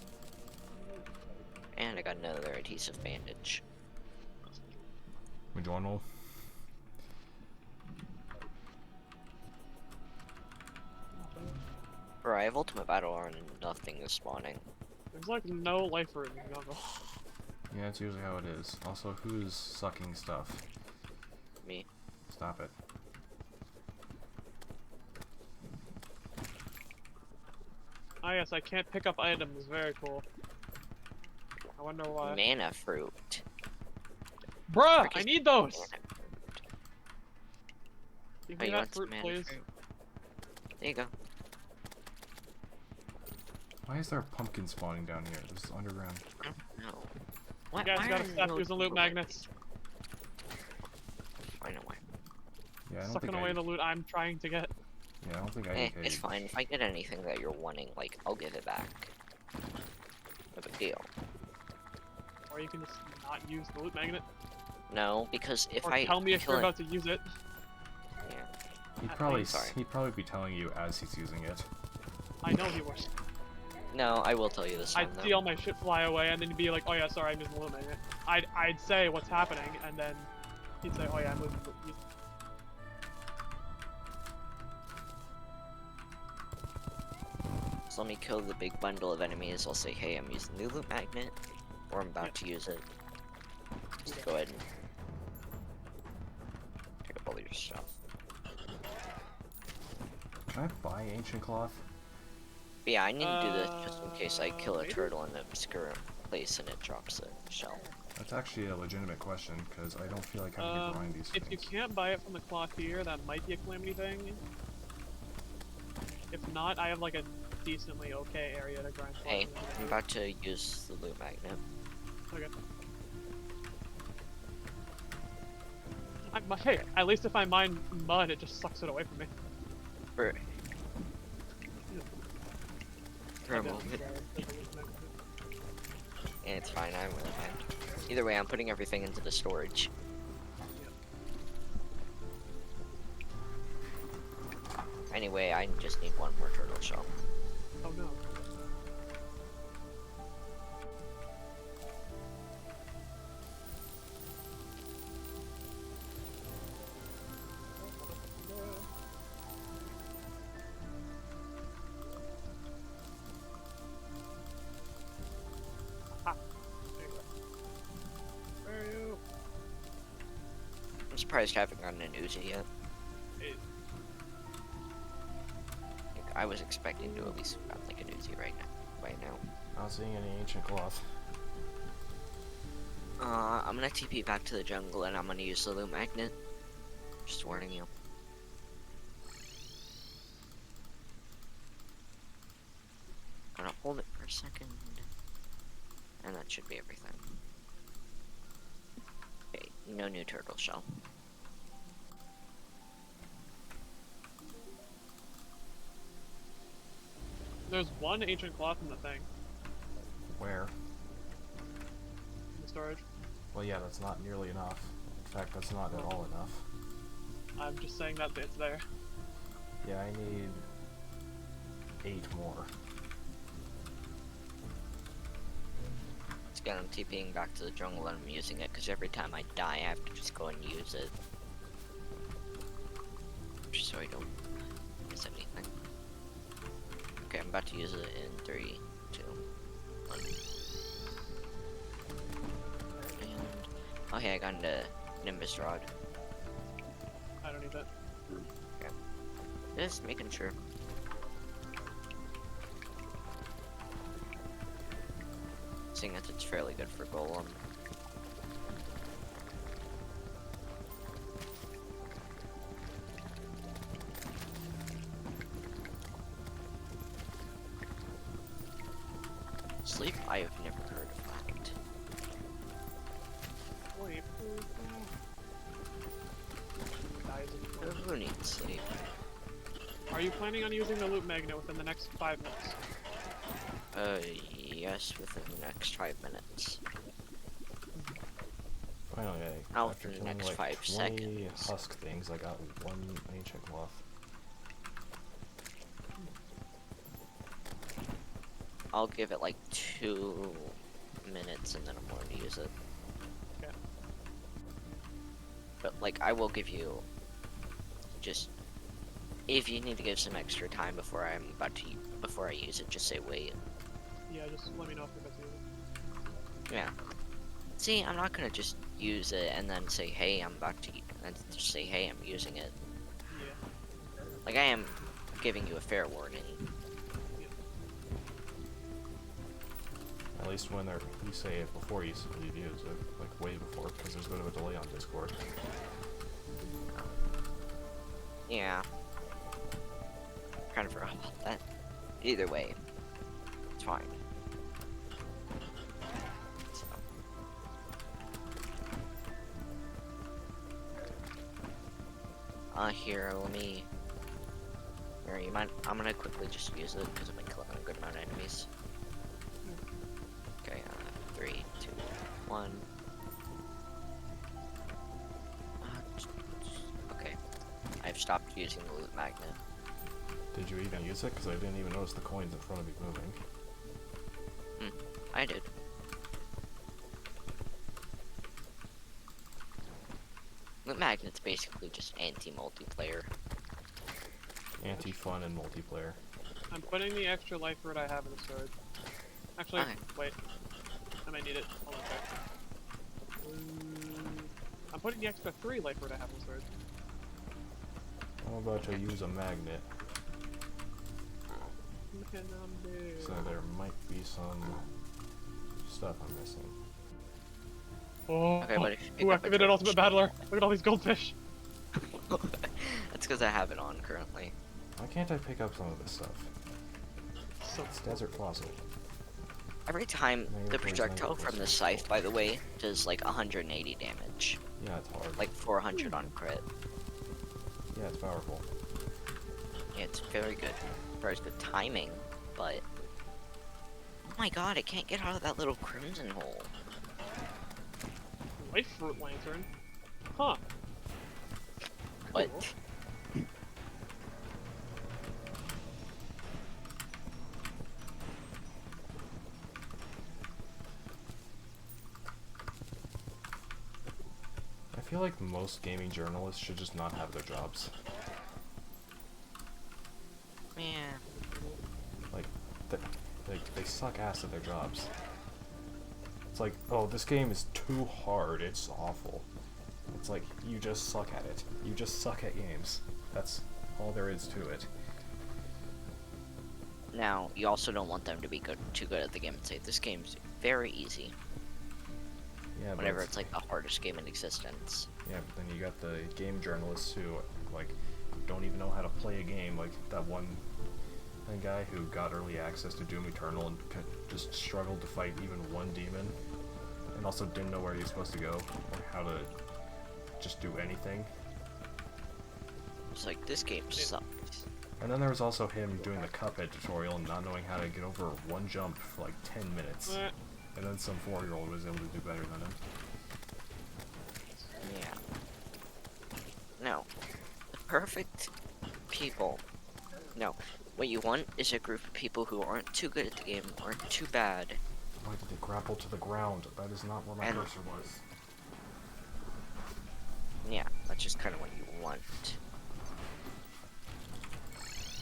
S3: And I got another adhesive bandage.
S1: We join all?
S3: Bro, I have ultimate battle armor and nothing is spawning.
S2: There's like no life room in the jungle.
S1: Yeah, that's usually how it is. Also, who's sucking stuff?
S3: Me.
S1: Stop it.
S2: Ah yes, I can't pick up items, very cool. I wonder why.
S3: Mana fruit.
S2: Bruh!
S3: Frick
S2: I
S3: is
S2: need those!
S3: mana-
S2: Give
S3: Oh,
S2: me
S3: you
S2: that
S3: want some
S2: fruit,
S3: mana
S2: please.
S3: fruit? There you go.
S1: Why is there a pumpkin spawning down here? This is underground.
S3: I don't know.
S2: You
S3: Why,
S2: guys
S3: why
S2: gotta
S3: are
S2: stop
S3: no
S2: using loot
S3: people
S2: magnets.
S3: I know why.
S1: Yeah, I don't
S2: Sucking
S1: think
S2: away
S1: I.
S2: the loot I'm trying to get.
S1: Yeah, I don't think I.
S3: It's fine. If I get anything that you're wanting, like, I'll give it back. No big deal.
S2: Or you can just not use the loot magnet.
S3: No, because if
S2: Or
S3: I
S2: tell me if
S3: kill
S2: you're
S3: it,
S2: about to use it.
S1: He'd probably.
S3: sorry.
S1: He'd probably be telling you as he's using it.
S2: I know he was.
S3: no, I will tell you this time
S2: I'd see all my shit fly away and then he'd be like, oh yeah, sorry, I'm using the loot magnet. I'd say what's happening and then he'd say, oh yeah, I'm using the
S3: So let me kill the big bundle of enemies. I'll say, hey, I'm using the loot magnet, or I'm about to use it. Just go ahead and pick up all your stuff.
S1: Can I buy ancient cloth?
S3: But yeah, I need to do this just in case I kill a
S2: maybe?
S3: turtle in an obscure place and it drops a shell.
S1: That's actually a legitimate question because I don't feel like having to grind these
S2: if you
S1: things.
S2: can't buy it from the cloth here, that might be a calamity thing. If not, I have like a decently okay area to grind.
S3: Hey,
S2: cloth
S3: I'm
S2: in.
S3: about to use the loot magnet.
S2: Okay. Hey, at least if I mine mud, it just sucks it away from me.
S3: For a
S2: Okay.
S3: moment. And it's fine, I'm really fine. Either way, I'm putting everything into the storage. Anyway, I just need one more turtle shell.
S2: Oh no. Ah, there you go. Where are you?
S3: I'm surprised I haven't gotten an Uzi yet.
S2: Hey,
S3: Like, I was expecting to at least have like an Uzi right now.
S1: Not seeing any ancient cloth.
S3: I'm gonna TP back to the jungle and I'm gonna use the loot magnet. Just warning you. Gonna hold it for a second. And that should be everything. Okay, no new turtle shell.
S2: there's one ancient cloth in the thing,
S1: Where?
S2: in the storage.
S1: Well, yeah, that's not nearly enough. In fact, that's not at all enough.
S2: I'm just saying that it's there.
S1: Yeah, I need 8 more.
S3: Again, I'm TPing back to the jungle and I'm using it because every time I die, I have to just go and use it. Just so I don't miss anything. Okay, I'm about to use it in 3, 2, 1. And oh yeah, I got into Nimbus Rod.
S2: I don't need that.
S3: Just making sure. Seeing as it's fairly good for Golem. Sleep? I have never heard of that.
S2: Wait. Guys,
S3: Who needs sleep?
S2: are you planning on using the loot magnet within the next 5 minutes?
S3: Yes, within the next 5 minutes.
S1: Finally,
S3: Out
S1: after
S3: in the
S1: killing
S3: next
S1: like
S3: 5
S1: 20
S3: seconds.
S1: husk things, I got 1 ancient cloth.
S3: I'll give it like 2 minutes and then I'm going to use it.
S2: Okay.
S3: But like, I will give you just, if you need to give some extra time before before I use it, just say wait.
S2: Yeah, just let me know if you're busy.
S3: Yeah. See, I'm not gonna just use it and then say, hey, I'm about to, and just say, hey, I'm using it.
S2: Yeah.
S3: Like, I am giving you a fair warning.
S1: At least when you say it before you use it, like way before, because there's a bit of a delay on Discord.
S3: Yeah. Kind of forgot about that. Either way, it's fine. So. Here, let me. Here, you mind? I'm gonna quickly just use it because I've been killing a good amount of enemies. Okay, 3, 2, 1. Okay, I've stopped using the loot magnet.
S1: Did you even use it? Because I didn't even notice the coins in front of me moving.
S3: I did. Loot magnet's basically just anti-multiplayer.
S1: Anti-fun and multiplayer.
S2: I'm putting the extra life root I have in the storage. Actually,
S3: Okay.
S2: wait. I might need it. Hold on a sec. I'm putting the extra 3 life root I have in the storage.
S1: I'm about to use a magnet, so there might be some stuff I'm missing.
S2: Oh,
S3: Okay, but if you pick
S2: who
S3: up a
S2: activated
S3: turtle
S2: Ultimate
S3: shell-
S2: Battler? Look at all these goldfish.
S3: That's because I have it on currently.
S1: Why can't I pick up some of this stuff?
S2: So
S1: It's desert fossil.
S3: Every time
S1: Maybe
S3: the
S1: there's
S3: projectile
S1: language.
S3: from the scythe, by the way, does like 180 damage.
S1: Yeah, it's hard.
S3: Like 400 on crit.
S1: Yeah, it's powerful.
S3: Yeah, it's very good. Very good timing, but... Oh my god, I can't get out of that little crimson hole.
S2: life root lantern. Huh.
S3: What?
S1: feel like most gaming journalists should just not have their jobs.
S3: Man.
S1: Like, they suck ass at their jobs. It's like, oh, this game is too hard, it's awful. It's like, you just suck at it. You just suck at games. That's all there is to it.
S3: Now, you also don't want them to be too good at the game and say, this game's very easy.
S1: Yeah,
S3: Whenever it's like the hardest game in existence.
S1: Yeah, but then you got the game journalists who, like, don't even know how to play a game. Like, that one guy who got early access to Doom Eternal and just struggled to fight even one demon. And also didn't know where he was supposed to go, or how to just do anything.
S3: It's like, this game sucks.
S1: And then there was also him doing the Cuphead tutorial and not knowing how to get over one jump for like 10 minutes. And then some 4-year-old was able to do better than him.
S3: Yeah. No. The perfect people. No. What you want is a group of people who aren't too good at the game, aren't too bad.
S1: Why did they grapple to the ground? That is not where my cursor was.
S3: Yeah, that's just kind of what you want.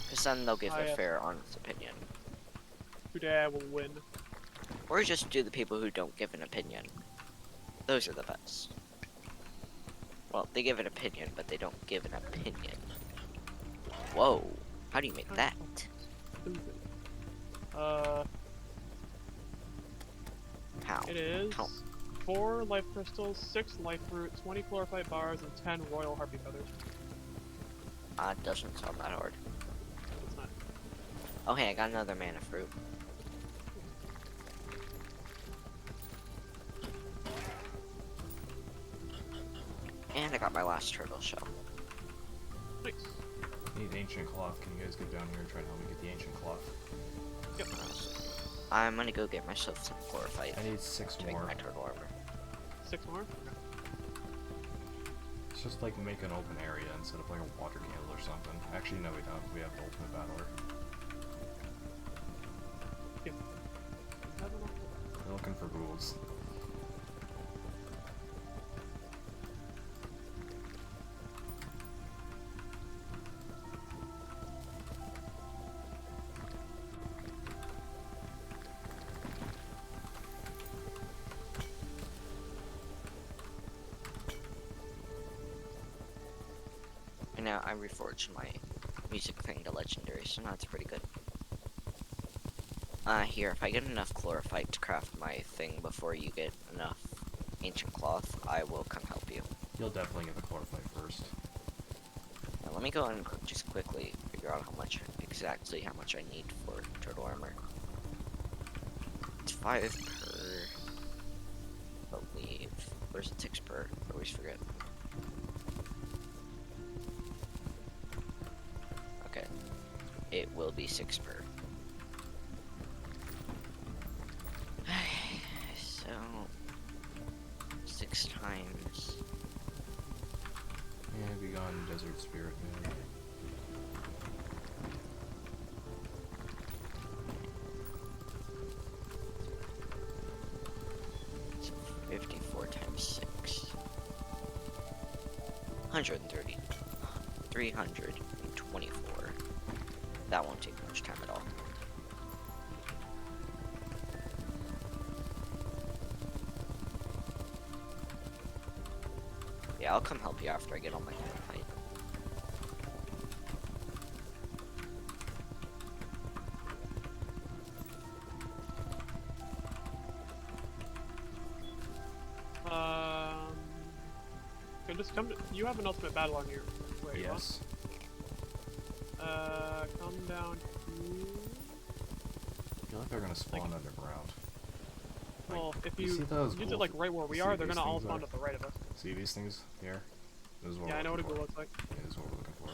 S3: Because then they'll give a fair, honest opinion.
S2: Today I will win.
S3: Or just do the people who don't give an opinion. Those are the best. Well, they give an opinion, but they don't give an opinion. Whoa. How do you make that? How?
S2: It is
S3: How?
S2: 4 life crystals, 6 life fruit, 20 chlorophyte bars, and 10 royal harpy feathers.
S3: It doesn't sound that hard.
S2: It's not.
S3: Oh hey, I got another mana fruit. And I got my last turtle shell.
S2: Nice.
S1: Need ancient cloth. Can you guys get down here and try to help me get the ancient cloth?
S2: Yep.
S3: I'm gonna go get myself some chlorophyte.
S1: I need 6
S3: to make
S1: more.
S3: my turtle armor.
S2: 6 more?
S1: It's just like make an open area instead of like a water candle or something. Actually, no, we don't. We have the ultimate battler.
S2: Yeah.
S1: We're looking for ghouls.
S3: And now I reforged my music thing to legendary, so now it's pretty good. Here, if I get enough chlorophyte to craft my thing before you get enough ancient cloth, I will come help you.
S1: You'll definitely get the chlorophyte first.
S3: Now, let me go and just quickly figure out exactly how much I need for turtle armor. It's 5 per, I believe. Or is it 6 per? I always forget. Okay. It will be 6 per. So 6 times.
S1: Yeah, be gone, desert spirit man.
S3: So 54 times 6. 130. 324. That won't take much time at all. Yeah, I'll come help you after I get all my chlorophyte.
S2: Okay, just come to, you have an ultimate battle on your way,
S1: Yes.
S2: Come down here.
S1: I feel like they're gonna spawn underground.
S2: Well, if
S1: you
S2: you
S1: see those
S2: use it
S1: ghouls?
S2: like right where we
S1: See
S2: are, they're
S1: these
S2: gonna all
S1: things
S2: spawn
S1: are-
S2: to the right of us.
S1: See these things here? This is what
S2: Yeah,
S1: we're
S2: I know what a
S1: looking
S2: ghoul
S1: for.
S2: looks like.
S1: Yeah, this is what we're looking for.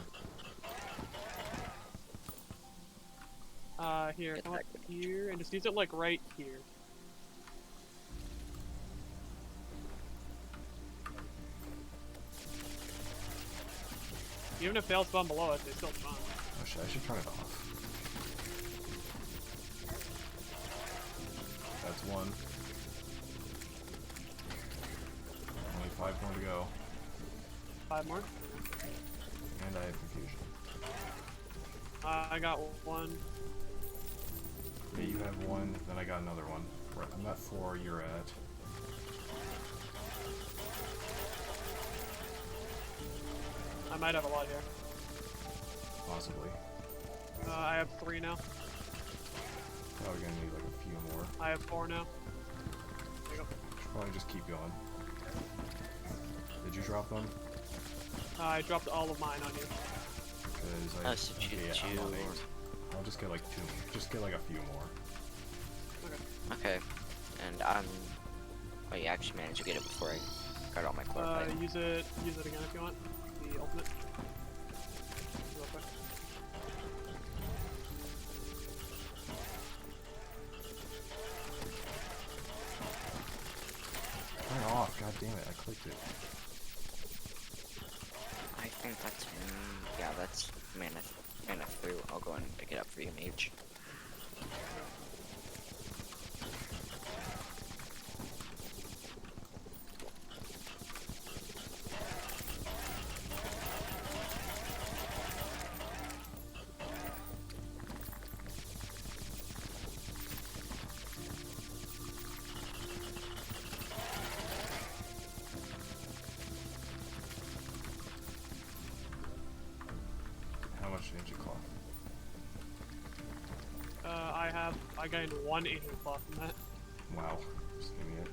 S2: Here,
S3: Get
S2: come up
S3: that.
S2: here, and just use it like right here. Even if they all spawn below us, they still spawn.
S1: Oh shit, I should turn it off. That's one. Only 5 more to go.
S2: 5 more.
S1: And I have confusion.
S2: I got 1.
S1: Yeah, you have 1, then I got another one. Right, I'm at 4, you're at...
S2: I might have a lot here.
S1: Possibly.
S2: I have 3 now.
S1: Probably gonna need like a few more.
S2: I have 4 now. There you go.
S1: Should probably just keep going. Did you drop them?
S2: I dropped all of mine on you.
S1: Because
S3: Oh, so
S1: okay, I'm on 8. I'll just get like 2. Just get like a few more.
S2: Okay.
S3: Okay. And oh, you actually managed to get it before I got all my core
S2: use it again if you want. The ultimate. Real quick.
S1: Turn it off, god damn it, I clicked it.
S3: I think that's yeah, that's mana through. I'll go and pick it up for you, mage.
S1: How much ancient cloth?
S2: I gained 1 ancient cloth from that.
S1: Wow. Just give me it.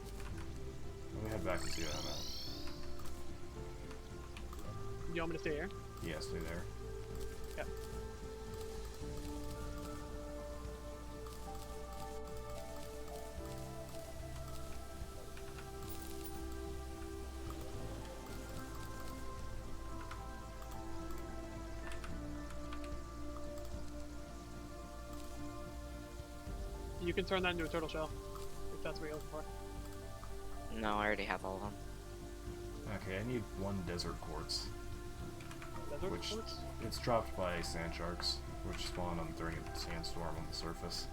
S1: Let me head back and see what I'm at.
S2: You want me to stay here?
S1: Yeah, stay there.
S2: Yeah. You can turn that into a turtle shell, if that's what you're looking for.
S3: No, I already have all of them.
S1: Okay, I need 1 desert quartz.
S2: Desert
S1: Which
S2: quartz?
S1: it's dropped by sand sharks, which spawn on during a sandstorm on the surface.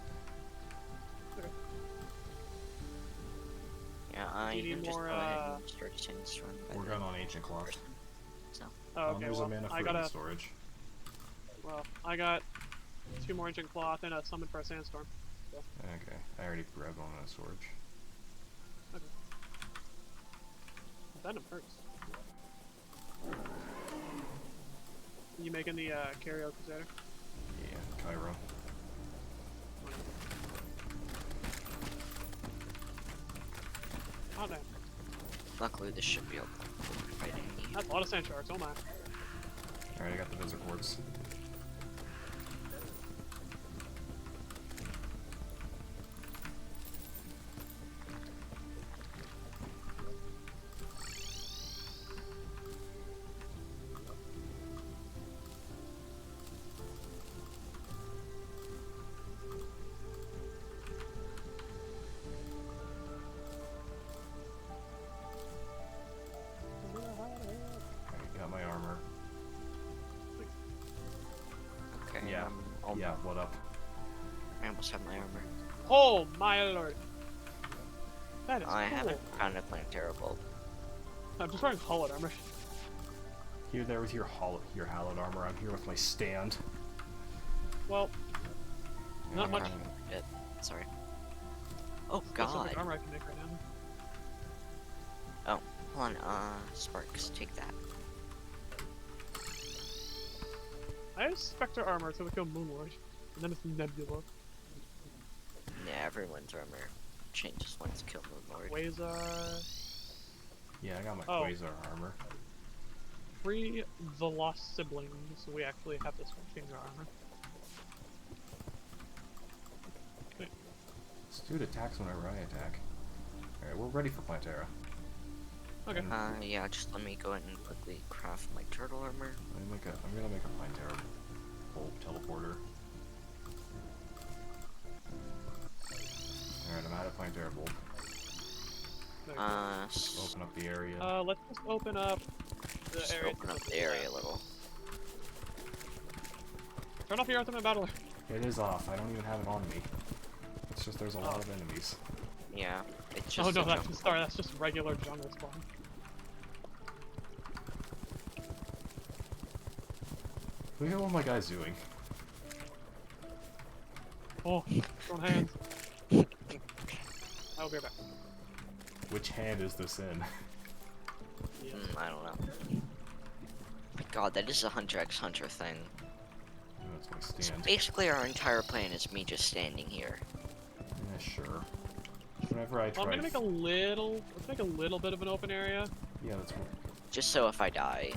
S2: Okay.
S3: Yeah,
S2: Do you
S3: you can
S2: need
S3: just
S2: more,
S3: go ahead and start a sandstorm.
S1: We're going on ancient cloth.
S3: So,
S2: Oh, okay,
S1: There's
S2: well,
S1: a mana
S2: I
S1: fruit
S2: got
S1: in storage.
S2: well, I got 2 more ancient cloth and a summon for a sandstorm. So.
S1: Okay, I already grabbed one in storage.
S2: Okay. Venom hurts. You making the Carrier Crusader?
S1: Yeah, Cairo.
S2: Oh damn.
S3: luckily this should be able to fight any.
S2: That's a lot of sand sharks, oh my.
S1: Alright, I got the desert quartz. Alright, got my armor.
S3: Okay,
S1: Yeah. Yeah, what up?
S3: I almost have my armor.
S2: Oh my lord. That is
S3: I
S2: cool.
S3: haven't found a planetara bulb.
S2: I'm just wearing hollowed armor.
S1: Here there with your hallowed armor, I'm here with my stand.
S2: Well, not
S1: I'm
S2: much.
S1: trying to-
S3: Sorry. Oh
S2: There's so much
S3: god.
S2: armor I can make right now.
S3: Oh, hold on, Sparks, take that.
S2: I have Spectre armor until we kill Moonlord. And then it's Nebula.
S3: Yeah, everyone's armor changes once you kill Moonlord.
S2: Quasar.
S1: Yeah, I got my
S2: Oh.
S1: Quasar armor.
S2: Free the lost siblings, so we actually have to change our armor.
S1: This dude attacks whenever I attack. Alright, we're ready for Plantera.
S2: Okay.
S3: Yeah, just let me go ahead and quickly craft my turtle armor.
S1: I'm gonna make a Plantera bulb teleporter. Alright, I'm out of Plantera bulb.
S2: There you go.
S1: Open up the area.
S2: Let's just open up the
S3: Just
S2: area.
S3: open up the area a little.
S2: Turn off your ultimate battler.
S1: It is off. I don't even have it on me. It's just there's a lot of enemies.
S3: Yeah, it's just
S2: Oh no,
S3: a
S2: that's
S3: jump.
S2: just regular jungle spawn.
S1: Look at what my guy's doing.
S2: Oh, throwing hands. I'll be right back.
S1: Which hand is this in?
S2: Yes.
S3: I don't know. My God, that is a Hunter x Hunter thing.
S1: That's my
S3: So
S1: stand.
S3: basically, our entire plan is me just standing here.
S1: Yeah, sure. Whenever I
S2: Well,
S1: try.
S2: I'm gonna make a little. Let's make a little bit of an open area.
S1: Yeah, that's what.
S3: Just so if I die.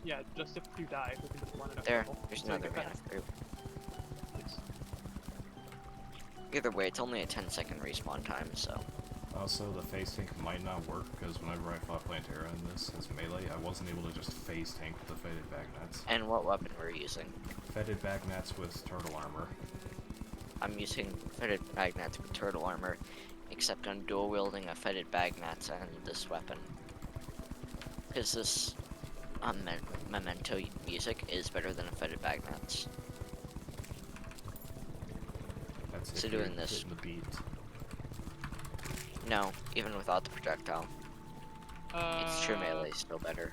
S2: Yeah, just if you die, we can just run it up.
S3: There,
S2: level.
S3: there's
S2: So you
S3: another
S2: get
S3: mana
S2: that.
S3: fruit.
S2: Thanks.
S3: Either way, it's only a 10-second respawn time, so.
S1: Also, the phase tank might not work because whenever I fought Plantera in this as melee, I wasn't able to just phase tank with the fetid bagnats.
S3: And what weapon we're using?
S1: Fetid bagnats with turtle armor.
S3: I'm using fetid bagnats with turtle armor, except I'm dual wielding a fetid bagnats and this weapon. Because this memento music is better than a fetid bagnats.
S1: That's
S3: So
S1: if you're
S3: doing this-
S1: hitting the beat.
S3: No, even without the projectile. It's true melee still better.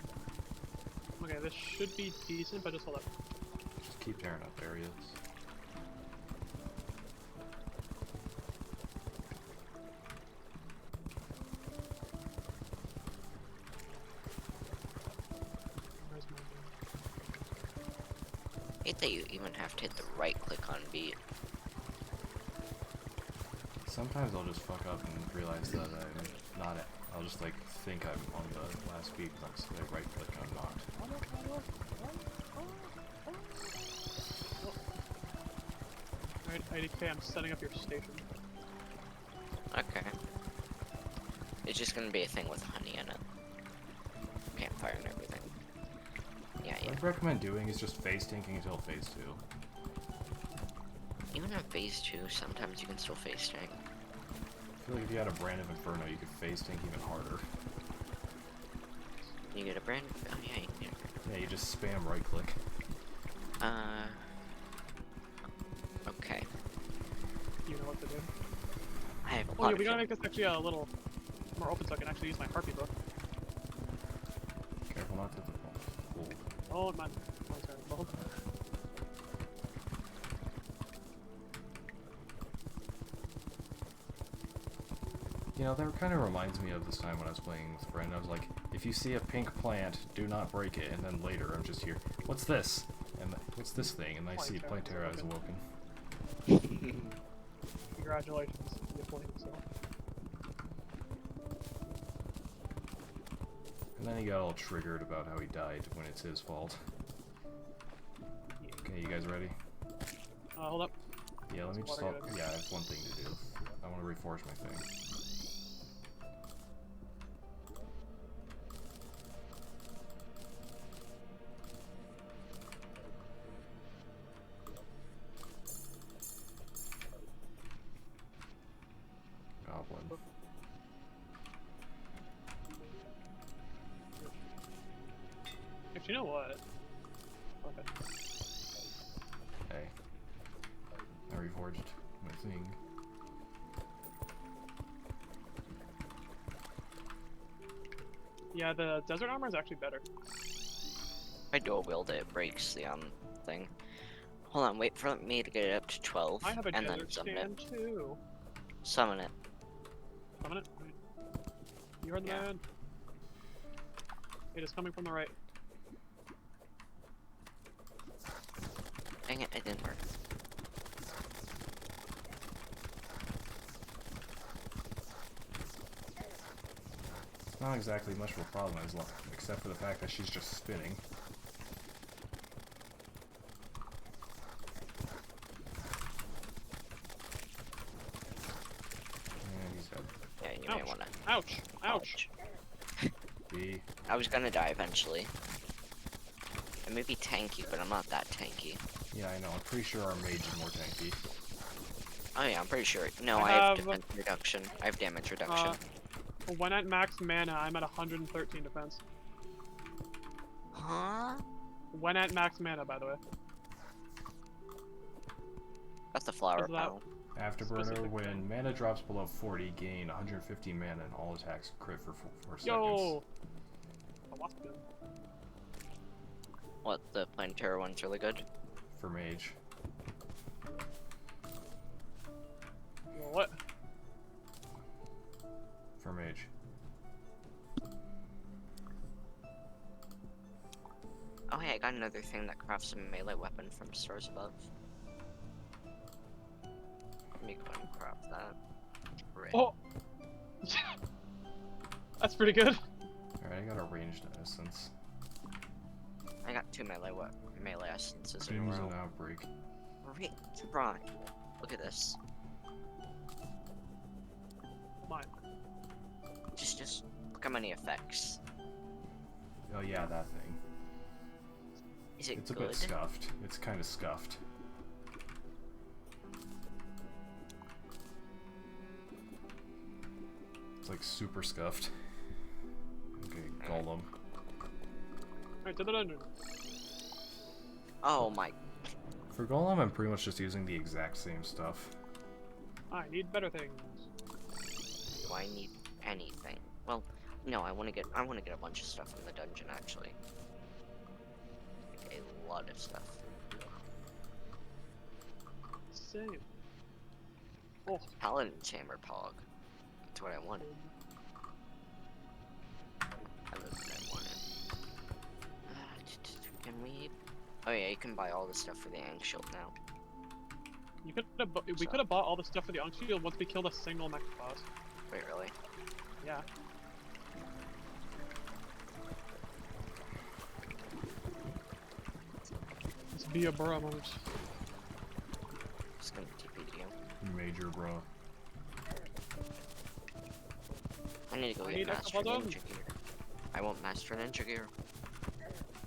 S2: Okay, this should be decent, but just hold up.
S1: Just keep tearing up areas.
S2: Where's my
S3: I hate that you even have to hit the right click on beat.
S1: Sometimes I'll just fuck up and realize that I'm not at, I'll just like think I'm on the last beat, but so I right click I'm not.
S2: Alright, IDK, I'm setting up your station.
S3: Okay. It's just gonna be a thing with honey in it. Campfire and everything. Yeah, yeah.
S1: What I'd recommend doing is just phase tanking until phase 2.
S3: Even in phase 2, sometimes you can still face tank.
S1: I feel like if you had a Brand of Inferno, you could phase tank even harder.
S3: You get a brand. Oh yeah, you can get a brand.
S1: Yeah, you just spam right click.
S3: Okay.
S2: You know what to do.
S3: I have a
S2: Oh
S3: lot
S2: yeah,
S3: of
S2: we gotta
S3: healing.
S2: make this actually a little more open so I can actually use my harpy book.
S1: Careful not to hit the pole.
S2: Oh, man. Oh, sorry. Well,
S1: You know, that kind of reminds me of this time when I was playing with a friend. I was like, if you see a pink plant, do not break it. And then later, I'm just here. What's this? And what's this thing? And I see Plantera has awoken.
S2: congratulations. You played so.
S1: And then he got all triggered about how he died when it's his fault. Okay, you guys ready?
S2: Hold up.
S1: Yeah, let me just.
S2: Water good.
S1: Yeah, I have one thing to do. I want to reforge my thing. Goblin.
S2: Actually, you know what? Okay.
S1: Hey. I reforged my thing.
S2: Yeah, the desert armor is actually better.
S3: I dual wield it, it breaks the thing. Hold on, wait for me to get it up to 12,
S2: I have a
S3: and then
S2: desert
S3: summon
S2: stand
S3: it.
S2: too.
S3: Summon it.
S2: Coming it. Right. You heard the
S3: Yeah.
S2: man. It is coming from the right.
S3: Dang it, it didn't work.
S1: It's not exactly much of a problem as long, except for the fact that she's just spinning. And he's dead.
S3: Yeah, you
S2: Ouch.
S3: may wanna.
S2: Ouch! Ouch!
S1: B.
S3: I was gonna die eventually. I may be tanky, but I'm not that tanky.
S1: Yeah, I know. I'm pretty sure our mage is more tanky.
S3: Oh yeah, I'm pretty sure. No,
S2: I
S3: I have
S2: have-
S3: defense reduction. I have damage reduction.
S2: When at max mana, I'm at 113 defense.
S3: Huh?
S2: When at max mana, by the way.
S3: That's the flower
S2: Is that-
S3: panel.
S1: Afterburner,
S2: Specific
S1: when
S2: thing.
S1: mana drops below 40, gain 150 mana and all attacks crit for 4 seconds.
S2: Yo! A wasp gun.
S3: What, the Planetara one's really good?
S1: For mage.
S2: Well, what?
S1: For mage.
S3: Oh hey, I got another thing that crafts a melee weapon from stars above. Let me go and craft that. Right.
S2: Oh! That's pretty good.
S1: Alright, I got a ranged essence.
S3: I got 2 melee essences in a
S1: Beams
S3: row.
S1: and outbreak.
S3: Right, right. Look at this.
S2: Mine.
S3: Just look how many effects.
S1: Oh yeah, that thing.
S3: Is it
S1: It's a
S3: good?
S1: bit scuffed. It's kind of scuffed. It's like super scuffed. Okay, golem.
S2: Alright, to the dungeon.
S3: Oh my.
S1: For golem, I'm pretty much just using the exact same stuff.
S2: I need better things.
S3: Do I need anything? Well, no, I wanna get a bunch of stuff from the dungeon actually. Like a lot of stuff.
S2: Same. Oh,
S3: Paladin's hammer pog. That's what I wanted. That's what I wanted. Can we? Oh yeah, you can buy all the stuff for the Ankh shield now.
S2: you could have. We could have bought all the stuff for the Ankh shield once we killed a single mech boss.
S3: Wait, really?
S2: Yeah. Let's be a bro moment.
S3: Just gonna TP to you.
S1: Major bro.
S3: I need to go
S2: I
S3: get
S2: need a
S3: Master
S2: couple of them.
S3: Ninja Gear. I want Master Ninja Gear.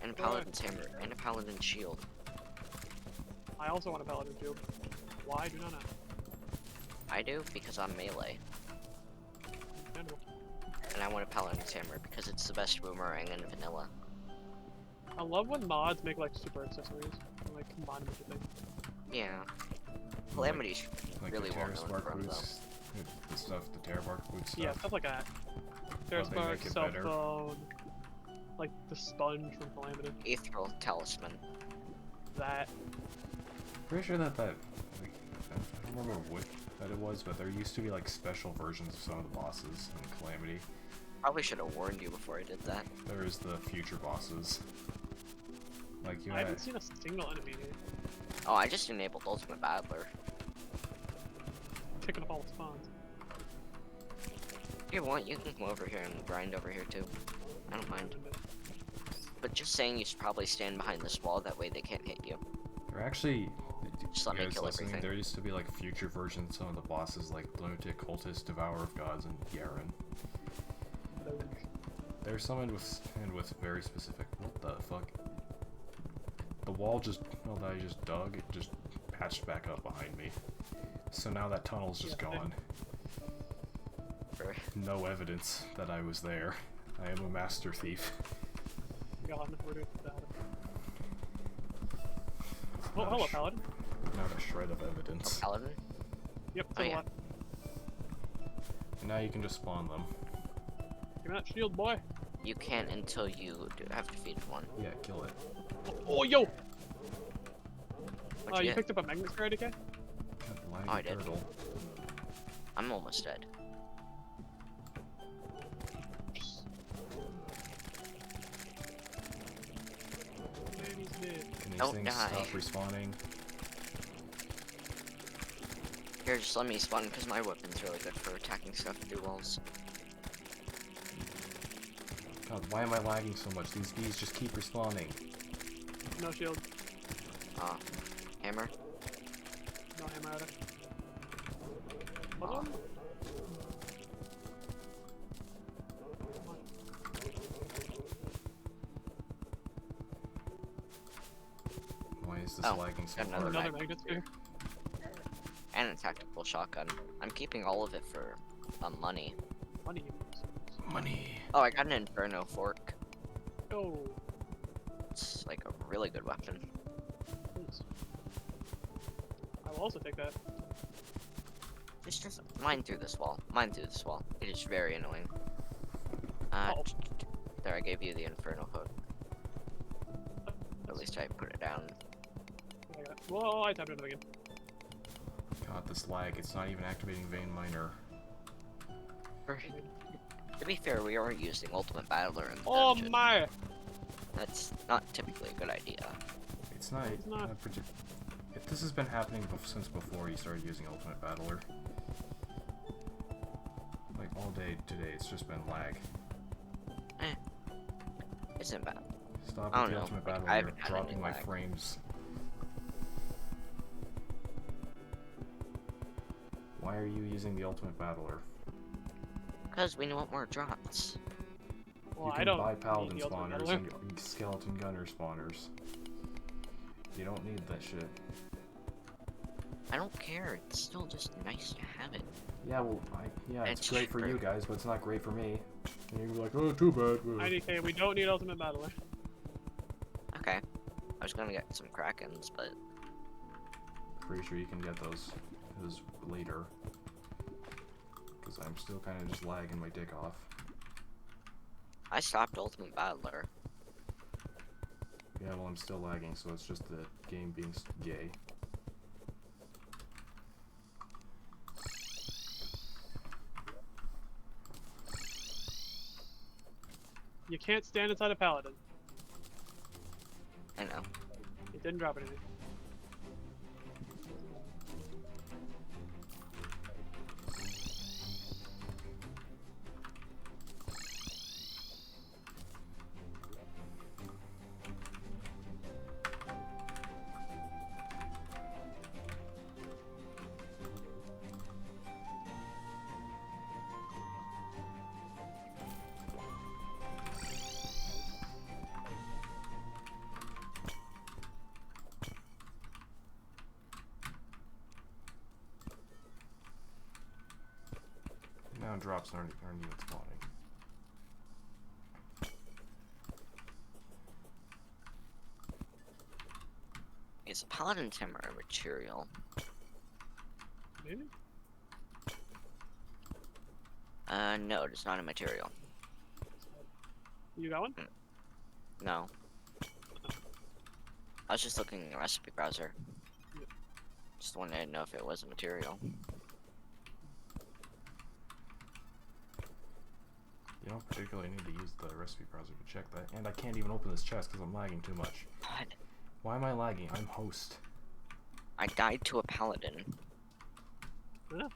S3: And a
S2: Go ahead.
S3: Paladin's hammer. And a Paladin's shield.
S2: I also want a paladin shield. Why do not know?
S3: I do because I'm melee.
S2: Understandable.
S3: And I want a Paladin's hammer because it's the best boomerang in vanilla.
S2: I love when mods make like super accessories and like combine them with things.
S3: Yeah. Calamity's
S1: Like
S3: really
S1: the
S3: well
S1: Terra
S3: known
S1: Spark
S3: for them though.
S1: boots. The stuff, the Terra Bark boot stuff.
S2: Yeah, stuff like that.
S1: they
S2: Terraspark,
S1: make it
S2: cell
S1: better.
S2: phone, like the sponge from Calamity.
S3: Ethereal Talisman.
S2: That.
S1: Pretty sure that like, I don't remember what that it was, but there used to be like special versions of some of the bosses in Calamity.
S3: Probably should have warned you before I did that.
S1: There is the future bosses. Like you
S2: I haven't
S1: had,
S2: seen a single enemy here.
S3: Oh, I just enabled Ultimate Battler.
S2: Picking up all the spawns.
S3: If you want, you can come over here and grind over here too. I don't mind. But just saying, you should probably stand behind this wall, that way they can't hit you.
S1: there actually,
S3: Just
S1: you
S3: let me
S1: guys
S3: kill
S1: listening,
S3: everything.
S1: there used to be like future versions of some of the bosses like Lunatic Cultist, Devourer of Gods, and Yaren. There's some with very specific. What the fuck? The wall just, well, that I just dug, it just patched back up behind me. So now that tunnel's just
S2: Yeah.
S1: gone.
S3: For-
S1: No evidence that I was there. I am a master thief.
S2: God, we're doing that. Oh,
S1: Not a
S2: hello,
S1: sh-
S2: Paladin.
S1: Not a shred of evidence.
S3: Paladin?
S2: Yep,
S3: Oh,
S2: so
S3: yeah.
S2: what?
S1: And now you can just spawn them.
S2: Give me that shield, boy.
S3: You can't until you have defeated one.
S1: Yeah, kill it.
S2: Oh, yo!
S3: What'd
S2: You
S3: you get?
S2: picked up a magnet spray, DK?
S1: God, laggy
S3: Oh, I did.
S1: turtle.
S3: I'm almost dead.
S2: Man, he's dead.
S1: Can these
S3: Don't
S1: things
S3: die.
S1: stop respawning?
S3: Here, just let me spawn, because my weapon's really good for attacking stuff through walls.
S1: God, why am I lagging so much? These bees just keep respawning.
S2: No shield.
S3: Hammer?
S2: No hammer either. Hold on.
S1: Why is this
S3: Oh,
S1: lagging so
S3: got another
S1: hard?
S2: Another
S3: mag.
S2: magnet spray.
S3: And a tactical shotgun. I'm keeping all of it for money.
S2: Money.
S1: Money.
S3: Oh, I got an Inferno fork.
S2: Oh,
S3: It's like a really good weapon.
S2: please. I will also take that.
S3: Just mine through this wall. Mine through this wall. It is very annoying.
S2: Oh.
S3: There, I gave you the Inferno hook. at least I put it down.
S2: Whoa, I tapped into it again.
S1: God, this lag. It's not even activating Vein Miner.
S3: To be fair, we are using Ultimate Battler in the
S2: Oh
S3: dungeon.
S2: my!
S3: That's not typically a good idea.
S1: It's not.
S2: It's not.
S1: This has been happening since before you started using Ultimate Battler. Like all day today, it's just been lag.
S3: Isn't bad.
S1: Stop
S3: I
S1: with
S3: don't
S1: the
S3: know,
S1: Ultimate
S3: like,
S1: Battler.
S3: I
S1: You're
S3: haven't had
S1: dropping
S3: any
S1: my
S3: lag.
S1: frames. Why are you using the Ultimate Battler?
S3: Because we want more drops.
S2: Well,
S1: You
S2: I
S1: can
S2: don't
S1: buy
S2: need
S1: Paladin
S2: the ultimate
S1: spawners
S2: meddler.
S1: and Skeleton Gunner spawners. You don't need that shit.
S3: I don't care. It's still just nice to have it.
S1: Yeah, well, it's
S3: It's
S1: great for
S3: cheaper.
S1: you guys, but it's not great for me. And you're like, oh, too bad.
S2: 90k, we don't need ultimate battler.
S3: Okay. I was gonna get some Krakens, but
S1: Pretty sure you can get those later. Because I'm still kind of just lagging my dick off.
S3: I stopped Ultimate Battler.
S1: Yeah, well, I'm still lagging, so it's just the game being gay.
S2: You can't stand inside a paladin.
S3: I know.
S2: It didn't drop anything.
S1: Now drops aren't even spawning.
S3: Is a Paladin Timber a material?
S2: Maybe?
S3: No, it is not a material.
S2: You got one?
S3: No. I was just looking in the recipe browser.
S2: Yeah.
S3: Just wanted to know if it was a material.
S1: You don't particularly need to use the recipe browser to check that. And I can't even open this chest because I'm lagging too much.
S3: God.
S1: Why am I lagging? I'm host.
S3: I died to a Paladin.
S2: Huh?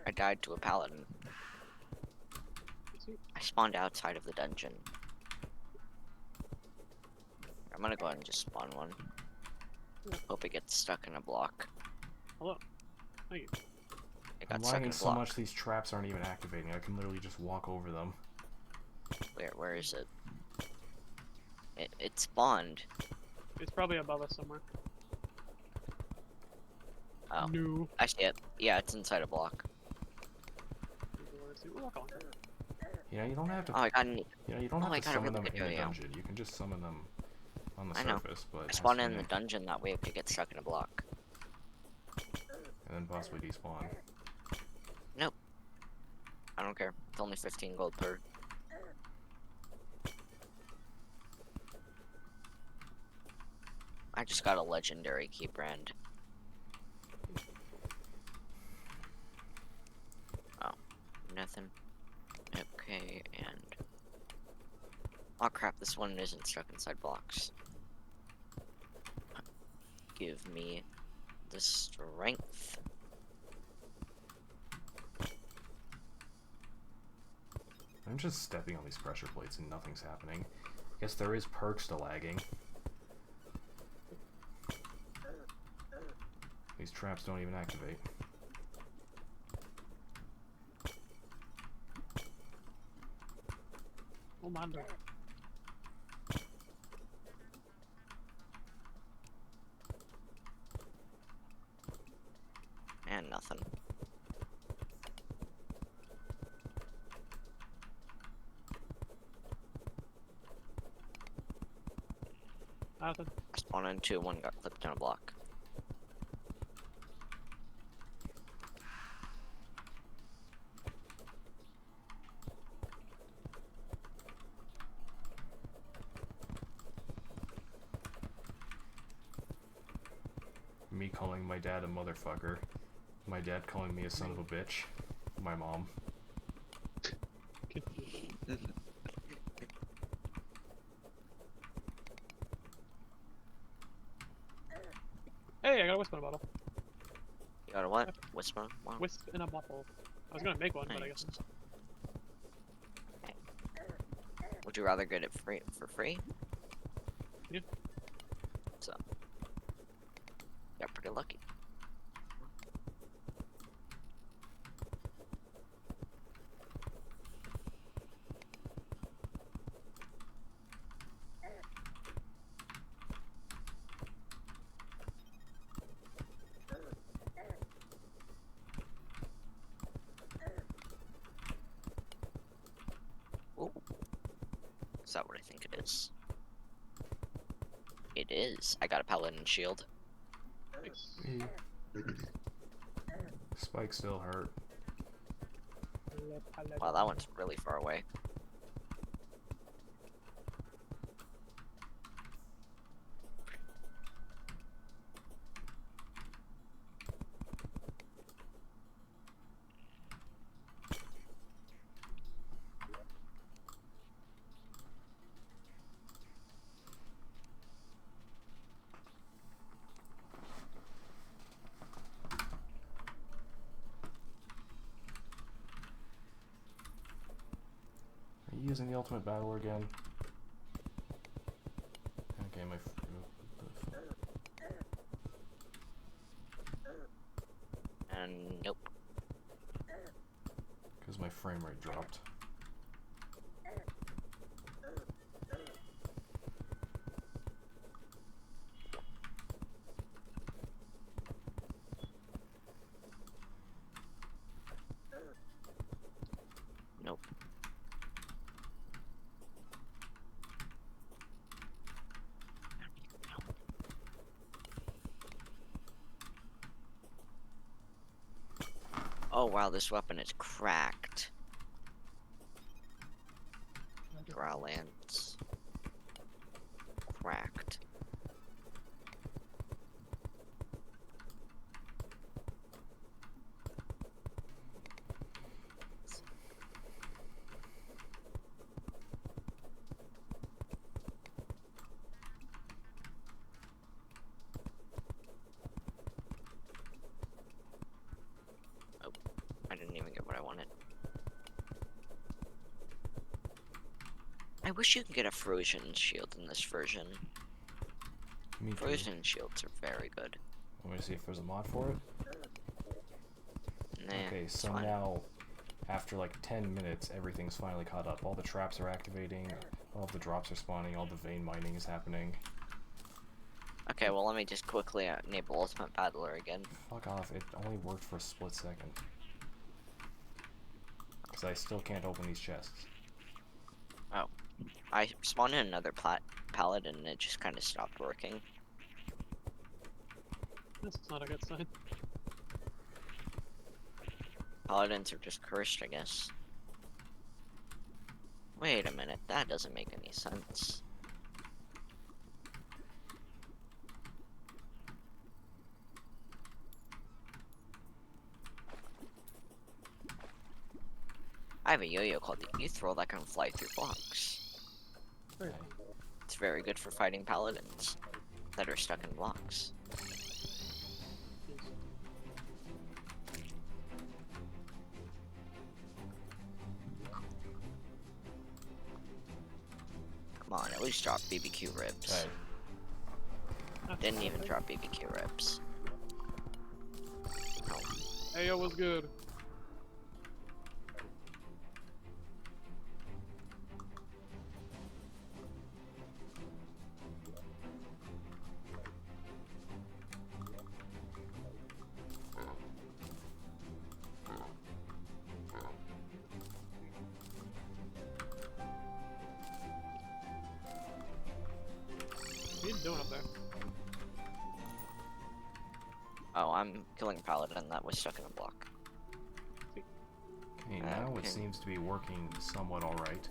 S3: I died to a Paladin. I spawned outside of the dungeon. I'm gonna go ahead and just spawn one.
S2: Yeah.
S3: Hope it gets stuck in a block.
S2: Hello. Thank you.
S3: It
S1: I'm
S3: got stuck in
S1: lagging
S3: a
S1: so
S3: block.
S1: much these traps aren't even activating. I can literally just walk over them.
S3: Where is it? It spawned.
S2: It's probably above us somewhere.
S3: Oh,
S2: No.
S3: I see it. Yeah, it's inside a block.
S2: We'll walk on.
S1: You know, you don't have to.
S3: Oh, I got an.
S1: You know, you don't
S3: Oh, I
S1: have to
S3: got a
S1: summon
S3: really
S1: them
S3: good
S1: in the
S3: yo-yo.
S1: dungeon. You can just summon them on the
S3: I know.
S1: surface. But
S3: I
S1: it has
S3: spawned
S1: to
S3: in
S1: be-
S3: the dungeon, that way it could get stuck in a block.
S1: and then possibly despawn.
S3: Nope. I don't care. It's only 15 gold per. I just got a legendary key brand. Oh, nothing. Okay, and oh crap, this one isn't stuck inside blocks. Give me the strength.
S1: I'm just stepping on these pressure plates and nothing's happening. I guess there is perks to lagging. These traps don't even activate.
S2: Oh, man.
S3: And nothing.
S2: Nothing.
S3: I spawned into one, got clipped in a block.
S1: me calling my dad a motherfucker, my dad calling me a son of a bitch, my mom.
S2: Hey, I got a wisp in a bottle.
S3: You got a what? Whisper? Wow.
S2: Wisp in a bottle. I was gonna make one, but I guess.
S3: Would you rather get it free for free?
S2: Yeah.
S3: So, got pretty lucky. Ooh. Is that what I think it is? It is. I got a paladin shield.
S2: Nice.
S1: Spike still hurt.
S3: Wow, that one's really far away.
S1: Are you using the ultimate battle again? Okay, my.
S3: And nope.
S1: Because my frame rate dropped.
S3: Nope. Oh wow, this weapon is cracked. Growlance. Cracked. Oh, I didn't even get what I wanted. I wish you could get a frozen shield in this version.
S1: Me too.
S3: Frozen shields are very good.
S1: Want me to see if there's a mod for it?
S3: Nah,
S1: Okay,
S3: it's
S1: so
S3: fine.
S1: now, after like 10 minutes, everything's finally caught up. All the traps are activating, all the drops are spawning, all the vein mining is happening.
S3: Okay, well let me just quickly enable Ultimate Battler again.
S1: Fuck off, it only worked for a split second. Because I still can't open these chests.
S3: Oh. I spawned in another paladin and it just kind of stopped working.
S2: That's not a good sign.
S3: Paladins are just cursed, I guess. Wait a minute, that doesn't make any sense. I have a yo-yo called the Ethereal that can fly through blocks.
S2: Very
S1: Okay.
S3: It's very good for fighting paladins that are stuck in blocks. Come on, at least drop BBQ ribs.
S1: Okay.
S3: Didn't even drop BBQ ribs. No.
S2: Hey, yo, what's good? What are you doing up there?
S3: Oh, I'm killing a paladin that was stuck in a block.
S1: Okay, now
S3: Okay.
S1: it seems to be working somewhat alright.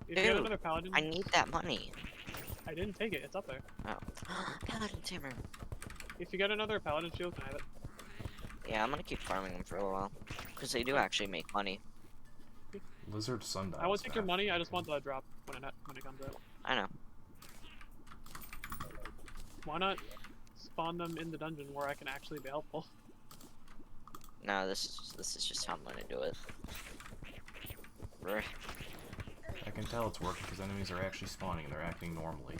S2: If you got
S3: Dude,
S2: another paladin,
S3: I need that money.
S2: I didn't take it. It's up there.
S3: Oh. Paladin hammer.
S2: If you get another paladin shield, can I have it?
S3: Yeah, I'm gonna keep farming them for a while. Because they do actually make money.
S1: Lizard sundial.
S2: I won't take your
S1: staff.
S2: money. I just want the drop when it comes out.
S3: I know.
S2: Why not spawn them in the dungeon where I can actually be helpful?
S3: No, this is just how I'm gonna do it. Right.
S1: I can tell it's working because enemies are actually spawning and they're acting normally.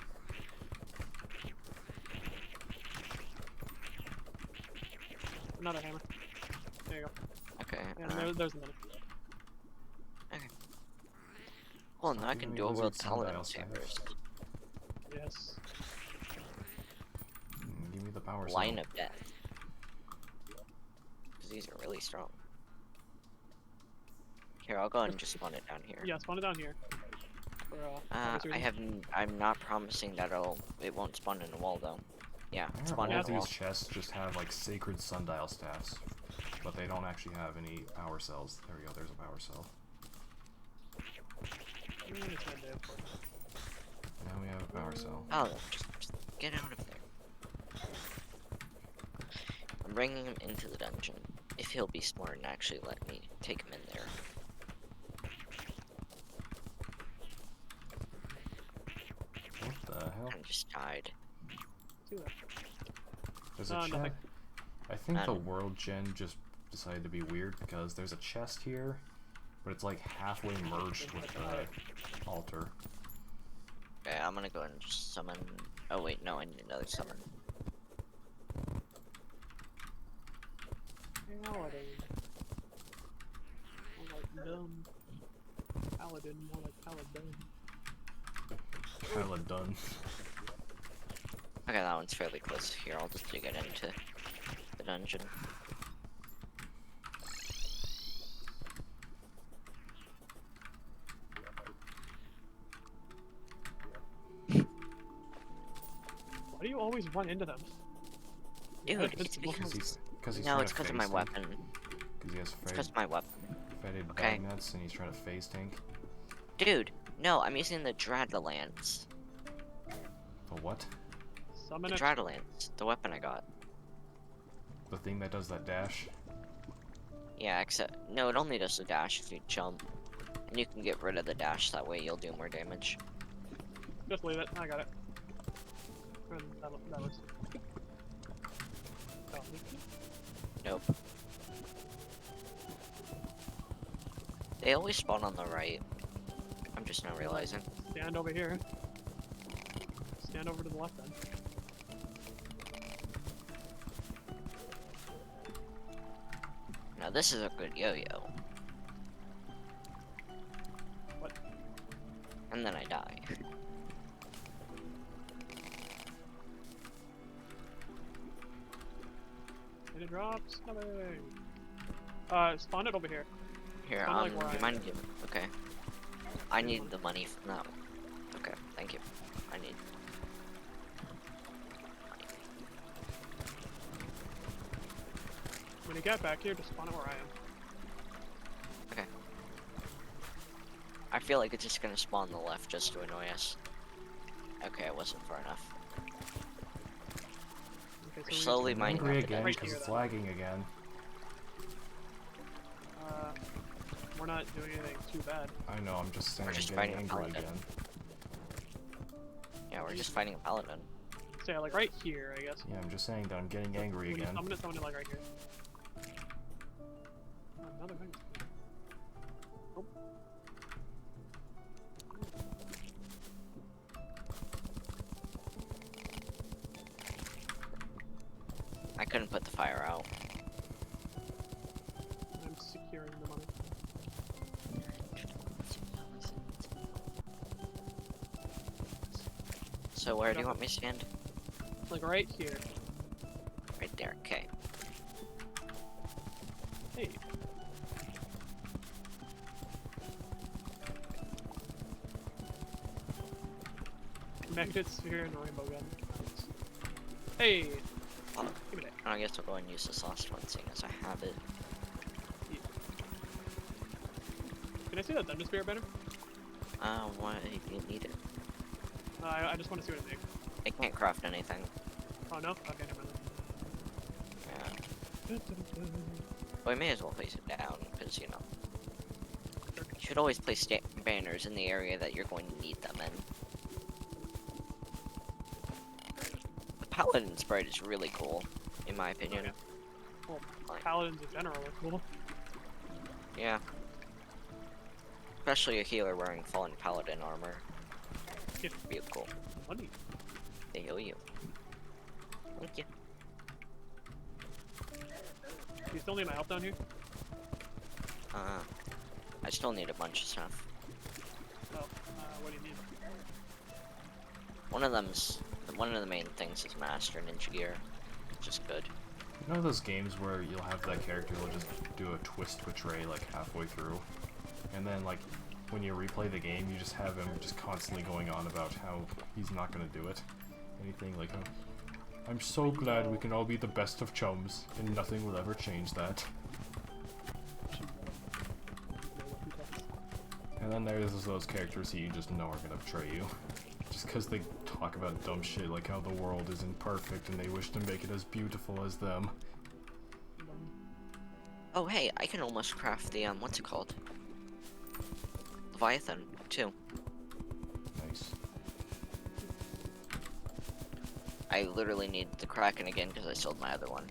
S2: Another hammer. There you go.
S3: Okay.
S2: And there's another.
S3: Well, now I can
S1: Give me
S3: dual wield
S1: lizard
S3: paladin
S1: sundial
S3: hammers.
S2: Yes.
S1: Give me the power cell.
S3: Line of death. Because these are really strong. Here, I'll go ahead and just spawn it down here.
S2: Yeah, spawn it down here. For, obvious reasons.
S3: I'm not promising that it won't spawn in a wall though. Yeah,
S1: I heard
S3: spawn
S1: all
S3: in
S1: of
S3: a wall.
S1: these chests just have like sacred sundial staffs, but they don't actually have any power cells. There we go, there's a power cell.
S2: It's my day.
S1: Now we have a power cell.
S3: Oh, just get out of there. I'm bringing him into the dungeon. If he'll be smart and actually let me take him in there.
S1: What the hell?
S3: I just died.
S2: Do that.
S1: There's a chest.
S2: Nothing.
S1: I think the
S3: None.
S1: world gen just decided to be weird because there's a chest here, but it's like halfway merged with the altar.
S3: Okay, I'm gonna go and just summon. Oh wait, no, I need another summon.
S2: Paladin. More like dumb. Paladin, more like paladin.
S1: Kinda done.
S3: Okay, that one's fairly close. Here, I'll just dig it into the dungeon.
S2: Why do you always run into them?
S3: Dude,
S2: Like,
S3: it's because
S1: Because he's
S3: no,
S1: trying
S3: it's
S1: to
S3: because of my
S1: phase
S3: weapon.
S1: tank. Because he has
S3: It's because of my weapon.
S1: fetid
S3: Okay.
S1: magnets and he's trying to phase tank.
S3: Dude, no, I'm using the Dragalance.
S1: The what?
S2: Summon
S3: The
S2: it.
S3: Dragalance, the weapon I got.
S1: The thing that does that dash?
S3: Yeah, except no, it only does the dash if you jump, and you can get rid of the dash. That way, you'll do more damage.
S2: Just leave it. I got it. And that works. Oh,
S3: Nope. They always spawn on the right. I'm just now realizing.
S2: stand over here. Stand over to the left then.
S3: Now this is a good yo-yo.
S2: What?
S3: And then I die.
S2: And it drops. Nothing. Spawn it over here.
S3: Here,
S2: Kinda like where I am.
S3: remind you. Okay. I need the money from that one. Okay, thank you. I need.
S2: When you get back here, just spawn it where I am.
S3: Okay. I feel like it's just gonna spawn on the left just to annoy us. Okay, it wasn't far enough.
S2: Okay,
S3: We're
S2: so
S3: slowly
S1: I'm
S3: mining
S1: angry
S3: up the
S1: again
S2: right
S1: because
S2: here,
S1: it's
S2: though.
S1: lagging again.
S2: We're not doing anything too bad.
S1: I know, I'm just saying
S3: We're just
S1: I'm getting
S3: fighting a
S1: angry
S3: paladin.
S1: again.
S3: Yeah, we're just fighting a paladin.
S2: So yeah, like right here, I guess.
S1: Yeah, I'm just saying that I'm getting angry
S2: When you
S1: again.
S2: summon it like right here. Oh, another thing. Oh.
S3: I couldn't put the fire out.
S2: I'm securing the money.
S3: So where do you want me to stand?
S2: Like right here.
S3: Right there. Okay.
S2: Hey. Magnet sphere and rainbow gun. Hey!
S3: Well,
S2: Give me that.
S3: I guess I'll go and use this last one, seeing as I have it.
S2: Can I see that dungeon spear better?
S3: Why do you need it?
S2: I just want to see what it makes.
S3: I can't craft anything.
S2: Oh no? Okay, never mind.
S3: Yeah. Well, we may as well place it down, because, you know. You should always place banners in the area that you're going to need them in. The Paladin sprite is really cool, in my opinion.
S2: Well,
S3: Like,
S2: paladins in general are cool.
S3: yeah. Especially a healer wearing fallen Paladin armor.
S2: Get
S3: Real cool.
S2: money.
S3: They heal you. Thank you.
S2: You still need my help down here?
S3: I still need a bunch of stuff.
S2: Oh, what do you need?
S3: One of the main things is Master Ninja Gear, which is good.
S1: You know those games where you'll have that character will just do a twist betray like halfway through, and then like when you replay the game, you just have him just constantly going on about how he's not gonna do it. Anything like, oh, I'm so glad we can all be the best of chums, and nothing will ever change that. And then there's those characters who you just know are gonna betray you. Just because they talk about dumb shit like how the world isn't perfect and they wish to make it as beautiful as them.
S3: Oh hey, I can almost craft the what's it called? Leviathan too.
S1: Nice.
S3: I literally need the Kraken again because I sold my other one.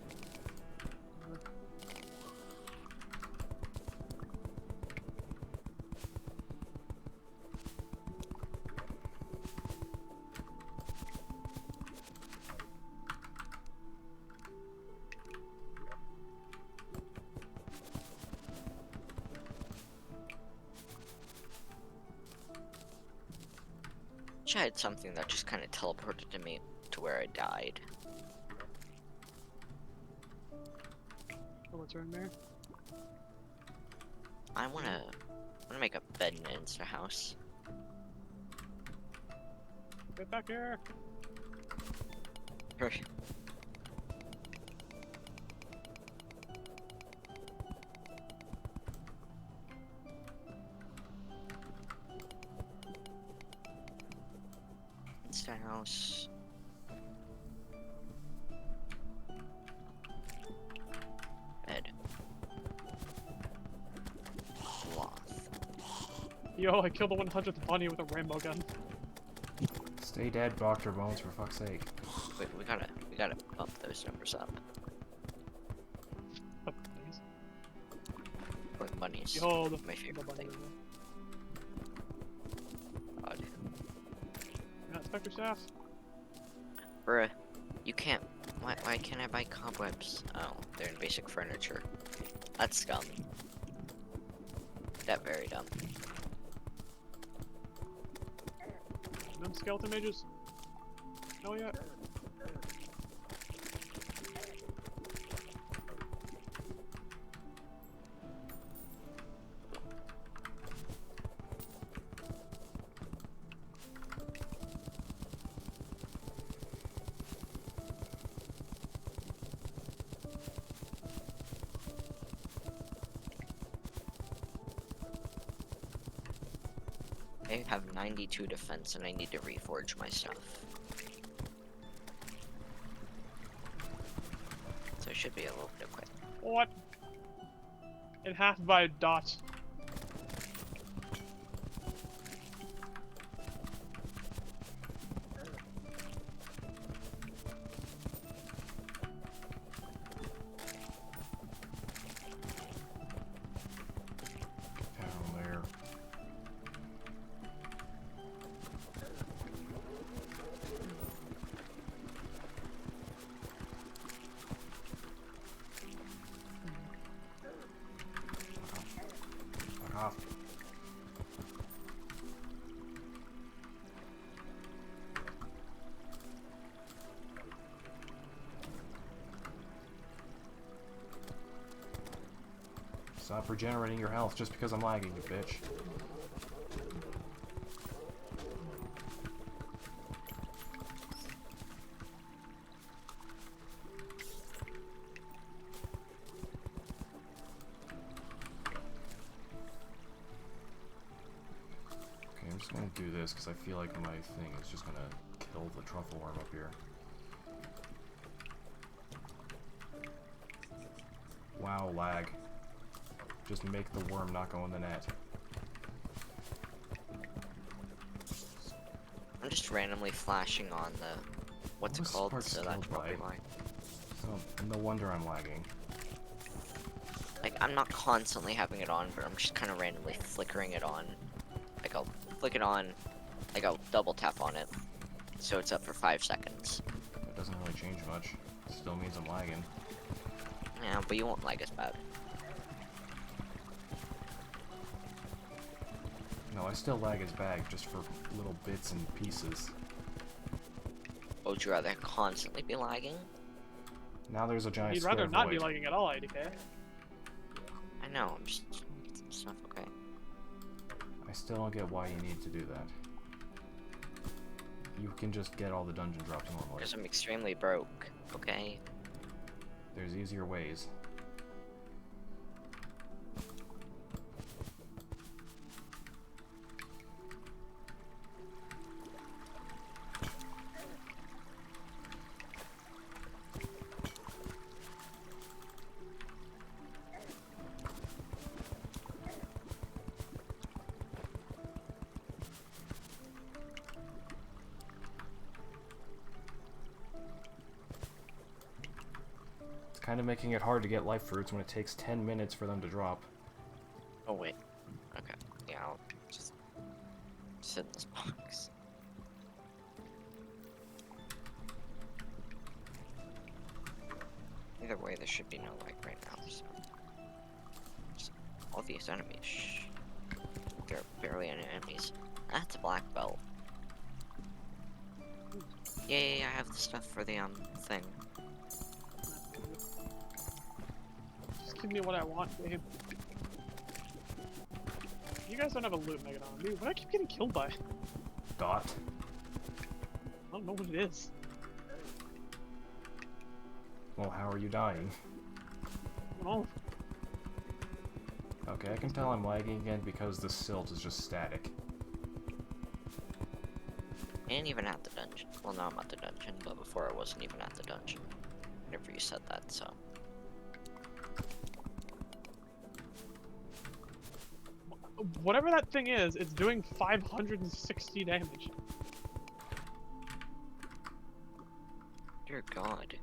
S3: I had something that just kind of teleported to me to where I died.
S2: Oh, what's in there?
S3: I wanna make a bed in an insta house.
S2: Get back here!
S3: Insta house. Bed. Cloth.
S2: Yo, I killed the 100th bunny with a rainbow gun.
S1: Stay dead, Dr. Bones, for fuck's sake.
S3: Wait, we gotta bump those numbers up.
S2: Oh, bunnies.
S3: Like bunnies.
S2: Behold,
S3: My favorite
S2: the bunny.
S3: thing. God.
S2: Yeah, Inspector Staff.
S3: Bruh, you can't. Why can't I buy cobwebs? Oh, they're in basic furniture. That's dumb. That very dumb.
S2: Them skeleton mages. No yet.
S3: I have 92 defense and I need to reforge my stuff. So I should be able to quit.
S2: What? In half by a dot.
S1: Down there. Fuck off. Stop regenerating your health just because I'm lagging, you bitch. Okay, I'm just gonna do this because I feel like my thing is just gonna kill the truffle worm up here. Wow, lag. Just make the worm not go in the net.
S3: I'm just randomly flashing on the what's it called, so that's probably why.
S1: So no wonder I'm lagging.
S3: Like, I'm not constantly having it on, but I'm just kind of randomly flickering it on. Like, I'll flick it on, like, I'll double tap on it, so it's up for 5 seconds.
S1: It doesn't really change much. It still means I'm lagging.
S3: Yeah, but you won't lag as bad.
S1: No, I still lag as bad, just for little bits and pieces.
S3: Would you rather constantly be lagging?
S1: Now there's a giant
S2: You'd
S1: square
S2: rather not be
S1: void.
S2: lagging at all, IDK.
S3: I know, I'm just some stuff, okay?
S1: I still don't get why you need to do that. You can just get all the dungeon drops normally.
S3: Because I'm extremely broke, okay?
S1: There's easier ways. Kind of making it hard to get life fruits when it takes 10 minutes for them to drop.
S3: Oh, wait. Okay. Yeah, I'll just sit in this box. Either way, there should be no lag right now, so... Just all these enemies, shh. There are barely any enemies. That's a black belt. Yay, I have the stuff for the, thing.
S2: Just give me what I want, babe. You guys don't have a loot megan on me. What do I keep getting killed by?
S1: Dot.
S2: I don't know what it is.
S1: Well, how are you dying?
S2: Oh,
S1: Okay, I can tell I'm lagging again because the silt is just static.
S3: And even at the dungeon. Well, now I'm at the dungeon, but before I wasn't even at the dungeon. Whenever you said that, so...
S2: whatever that thing is, it's doing 560 damage.
S3: Dear God.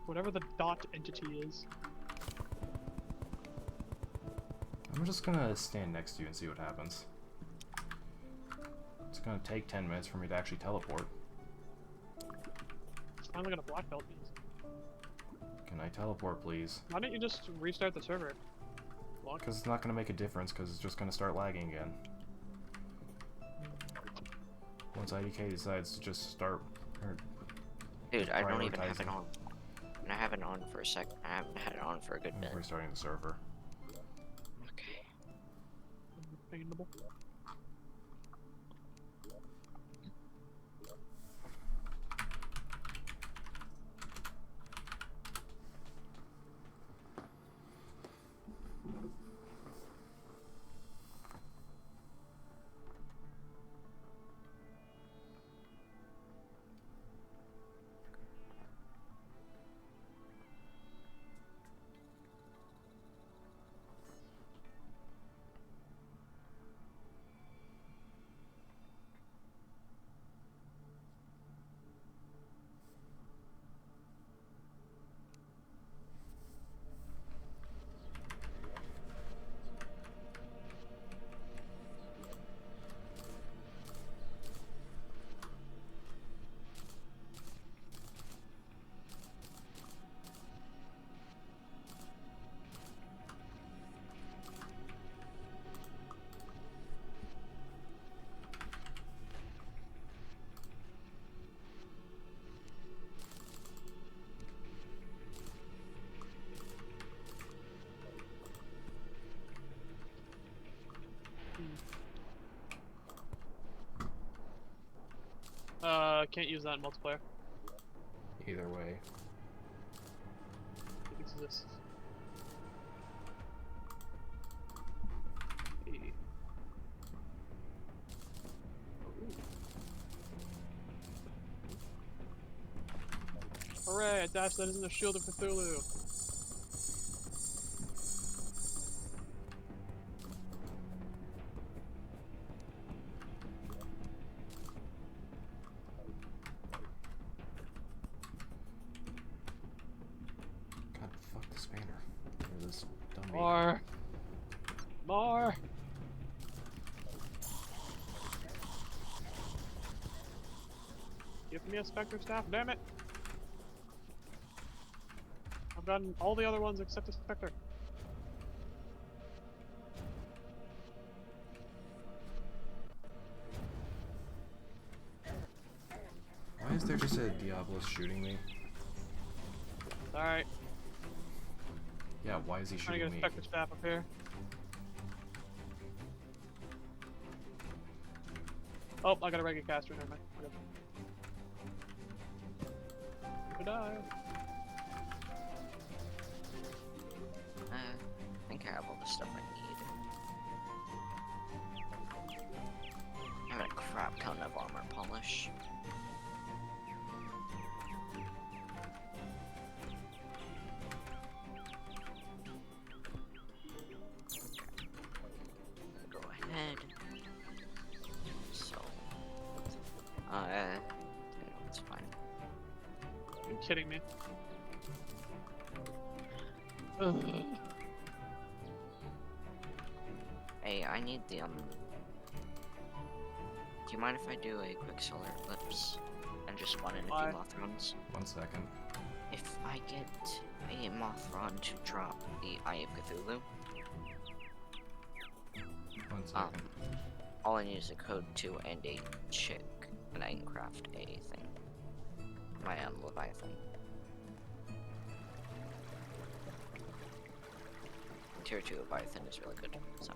S2: Whatever the dot entity is.
S1: I'm just gonna stand next to you and see what happens. It's gonna take 10 minutes for me to actually teleport.
S2: It's finally got a black belt.
S1: Can I teleport, please?
S2: Why don't you just restart the server? Block.
S1: Because it's not gonna make a difference, because it's just gonna start lagging again. Once IDK decides to just start...
S3: Dude, I don't even have it
S1: prioritizing.
S3: on. And I have it on for a sec. I haven't had it on for a good bit.
S1: Restarting the server.
S3: Okay.
S2: Understandable. Can't use that in multiplayer.
S1: Either way.
S2: It exists. dash that isn't a shield of Cthulhu.
S1: God, fuck this banner. Or this dummy.
S2: More. More. Give me a Spectre Staff, damn it! I've gotten all the other ones except the Spectre.
S1: Why is there just a Diablo shooting me?
S2: Alright,
S1: Yeah, why is he
S2: trying to
S1: shooting
S2: get a
S1: me?
S2: Spectre Staff up here. Oh, I got a Reggae Caster, never mind. Okay. Good eye.
S3: I think I have all the stuff I need. I have a crap ton of armor polish. Go ahead. So, it's fine.
S2: Are you kidding me? Ugh.
S3: Hey, I need the, do you mind if I do a quick solar eclipse and just spawn in a few
S2: Why?
S3: Mothrons?
S1: 1 second.
S3: If I get a Mothron to drop the Eye of Cthulhu,
S1: 1 second.
S3: all I need is a code 2 and a chick, and I can craft a thing. My Leviathan. Tier 2 Leviathan is really good, so.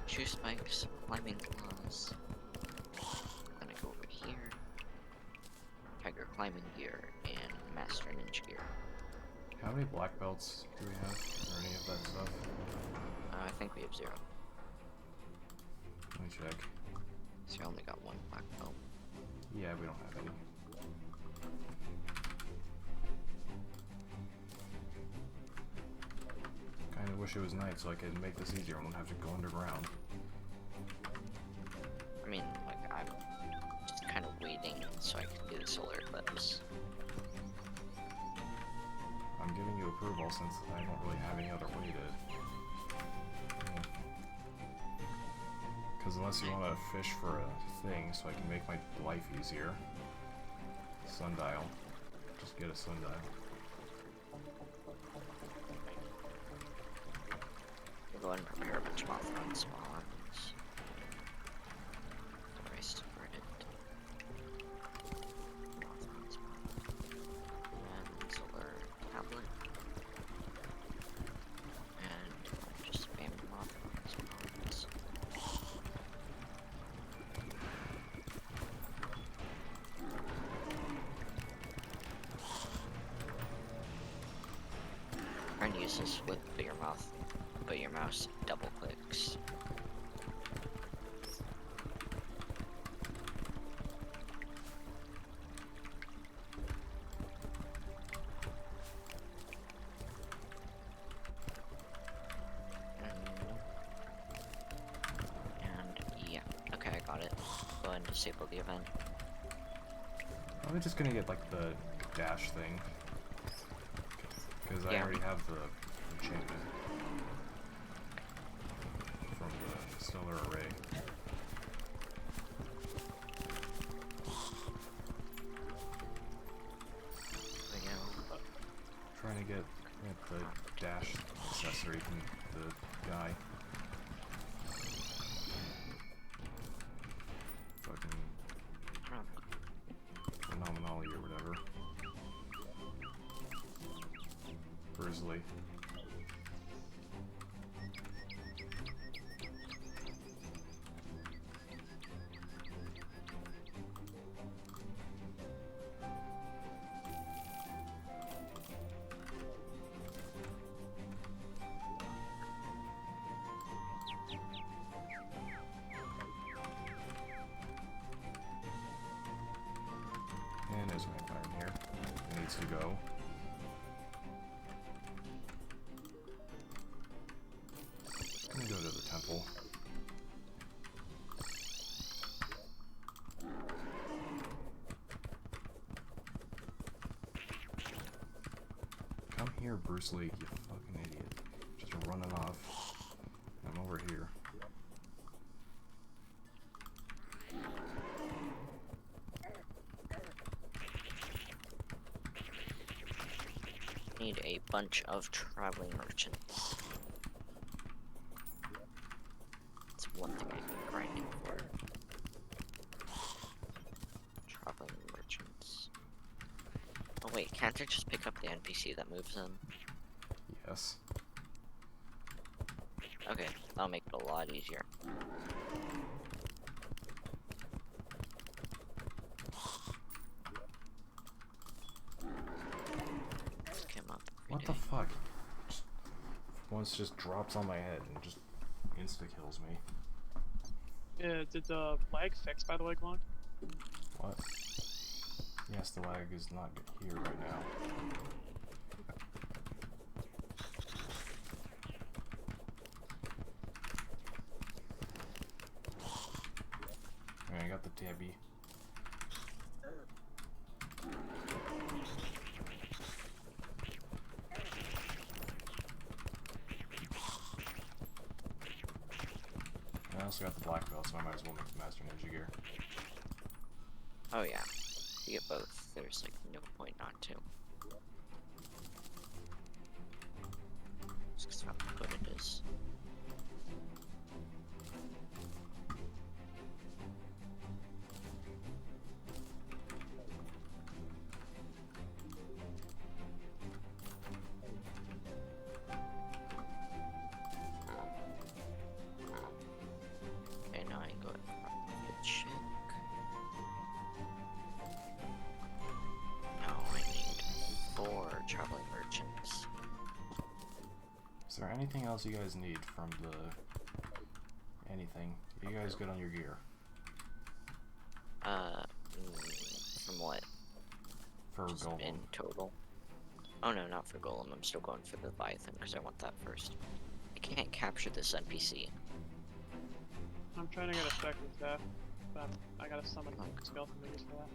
S3: Shoe spikes, climbing claws. Then I go over here. Tiger climbing gear and master ninja gear.
S1: How many black belts do we have? Or any of that stuff?
S3: I think we have 0.
S1: Let me check.
S3: So I only got 1 black belt.
S1: Yeah, we don't have any. Kinda wish it was night so I could make this easier and wouldn't have to go underground.
S3: I mean, like, I'm just kind of waiting so I can do the solar eclipse.
S1: I'm giving you approval since I don't really have any other way to... Because unless you want to fish for a thing so I can make my life easier. Sundial. Just get a sundial.
S3: We'll go ahead and prepare a bunch of Mothron spawns. Already started. Mothron spawn. And solar tablet. And just spam Mothron spawns. Try and use this with your mouse double clicks. And yeah, okay, I got it. Go ahead and disable the event.
S1: I'm just gonna get like the dash thing. Because I
S3: Yeah.
S1: already have the enchantment from the stellar array.
S3: There we go.
S1: Trying to get the dash accessory from the guy. Fucking phenomenally or whatever. Grizzly. needs to go. Let me go to the temple. Come here, Bruce Lee, you fucking idiot. Just running off. I'm over here.
S3: Need a bunch of traveling merchants. That's one thing I've been grinding for. Traveling merchants. Oh wait, can't I just pick up the NPC that moves in?
S1: Yes.
S3: Okay, that'll make it a lot easier. Just came up every
S1: What
S3: day.
S1: the fuck? Once just drops on my head and just insta-kills me.
S2: Did the lag fix, by the way, Glonk?
S1: What? Yes, the lag is not here right now. Alright, I got the tabby. I also got the black belt, so I might as well make the Master Ninja gear.
S3: Oh yeah, you get both. There's like no point not to. Just 'cause how good it is. Okay, now I go and check. Now I need 4 traveling merchants.
S1: Is there anything else you guys need from the... anything? You guys good on your gear?
S3: From what?
S1: For
S3: Just
S1: Golem.
S3: in total? Oh no, not for Golem. I'm still going for the Leviathan because I want that first. I can't capture this NPC.
S2: I'm trying to get a second staff, but I gotta summon skeleton minions for that.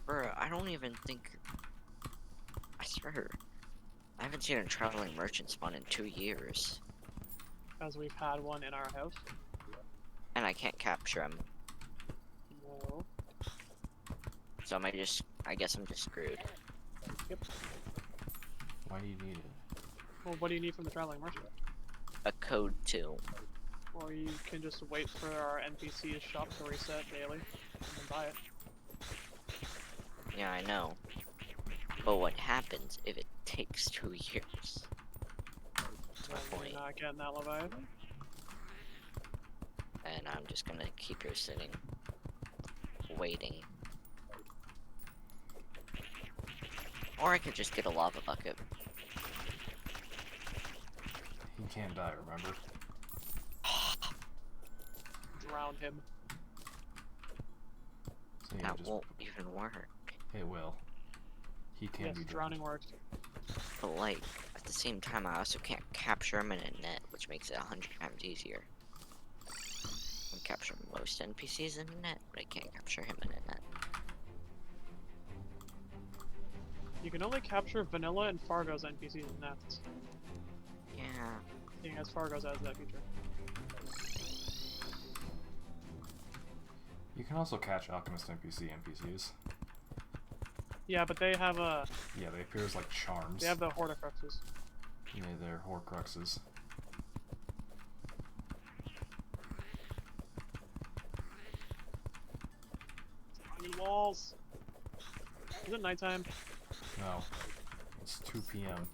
S3: Bruh, I don't even think... I swear, I haven't seen a traveling merchant spawn in 2 years.
S2: As we've had one in our house.
S3: And I can't capture him.
S2: No.
S3: So I guess I'm just screwed.
S2: Yep.
S1: Why do you need it?
S2: Well, what do you need from the traveling merchant?
S3: A code too.
S2: Or you can just wait for our NPC shop to reset daily and then buy it.
S3: Yeah, I know. But what happens if it takes 2 years? That's my
S2: Then
S3: point.
S2: you're not getting that Leviathan.
S3: And I'm just gonna keep here sitting, waiting. Or I could just get a lava bucket.
S1: He can't die, remember?
S2: Drown him.
S1: So yeah,
S3: That
S1: just...
S3: won't even work.
S1: It will. He can
S2: Yes,
S1: be
S2: drowning works.
S3: But like, at the same time, I also can't capture him in a net, which makes it 100 times easier. I can capture most NPCs in a net, but I can't capture him in a net.
S2: You can only capture Vanilla and Fargo's NPCs in nets.
S3: Yeah.
S2: Seeing as Fargo's has that feature.
S1: You can also catch Alchemist NPCs.
S2: Yeah, but they have a.
S1: Yeah, they appear as like charms.
S2: They have the Horcruxes.
S1: Yeah, they're Horcruxes.
S2: Fucking walls. Is it nighttime?
S1: No. It's 2 p.m.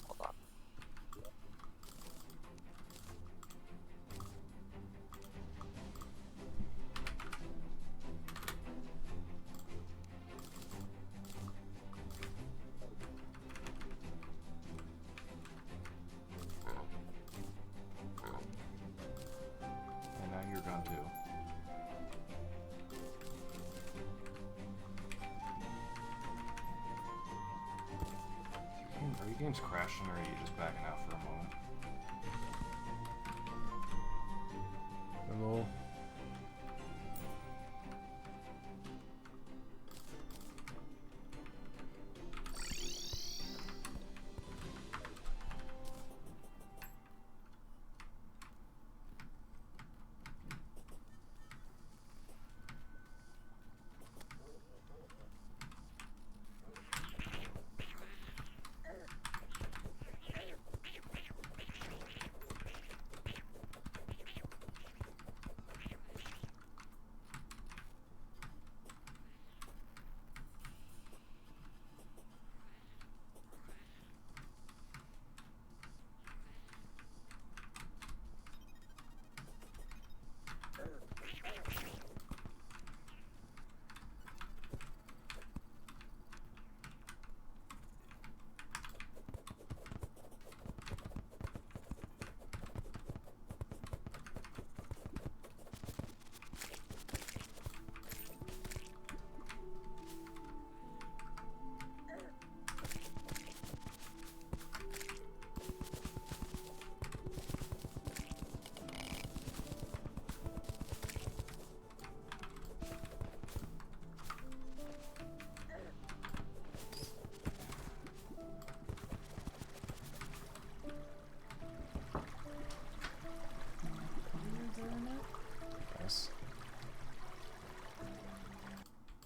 S3: Hold on.
S1: stream's crashing, or are you just backing out for a moment? Hello? Nice.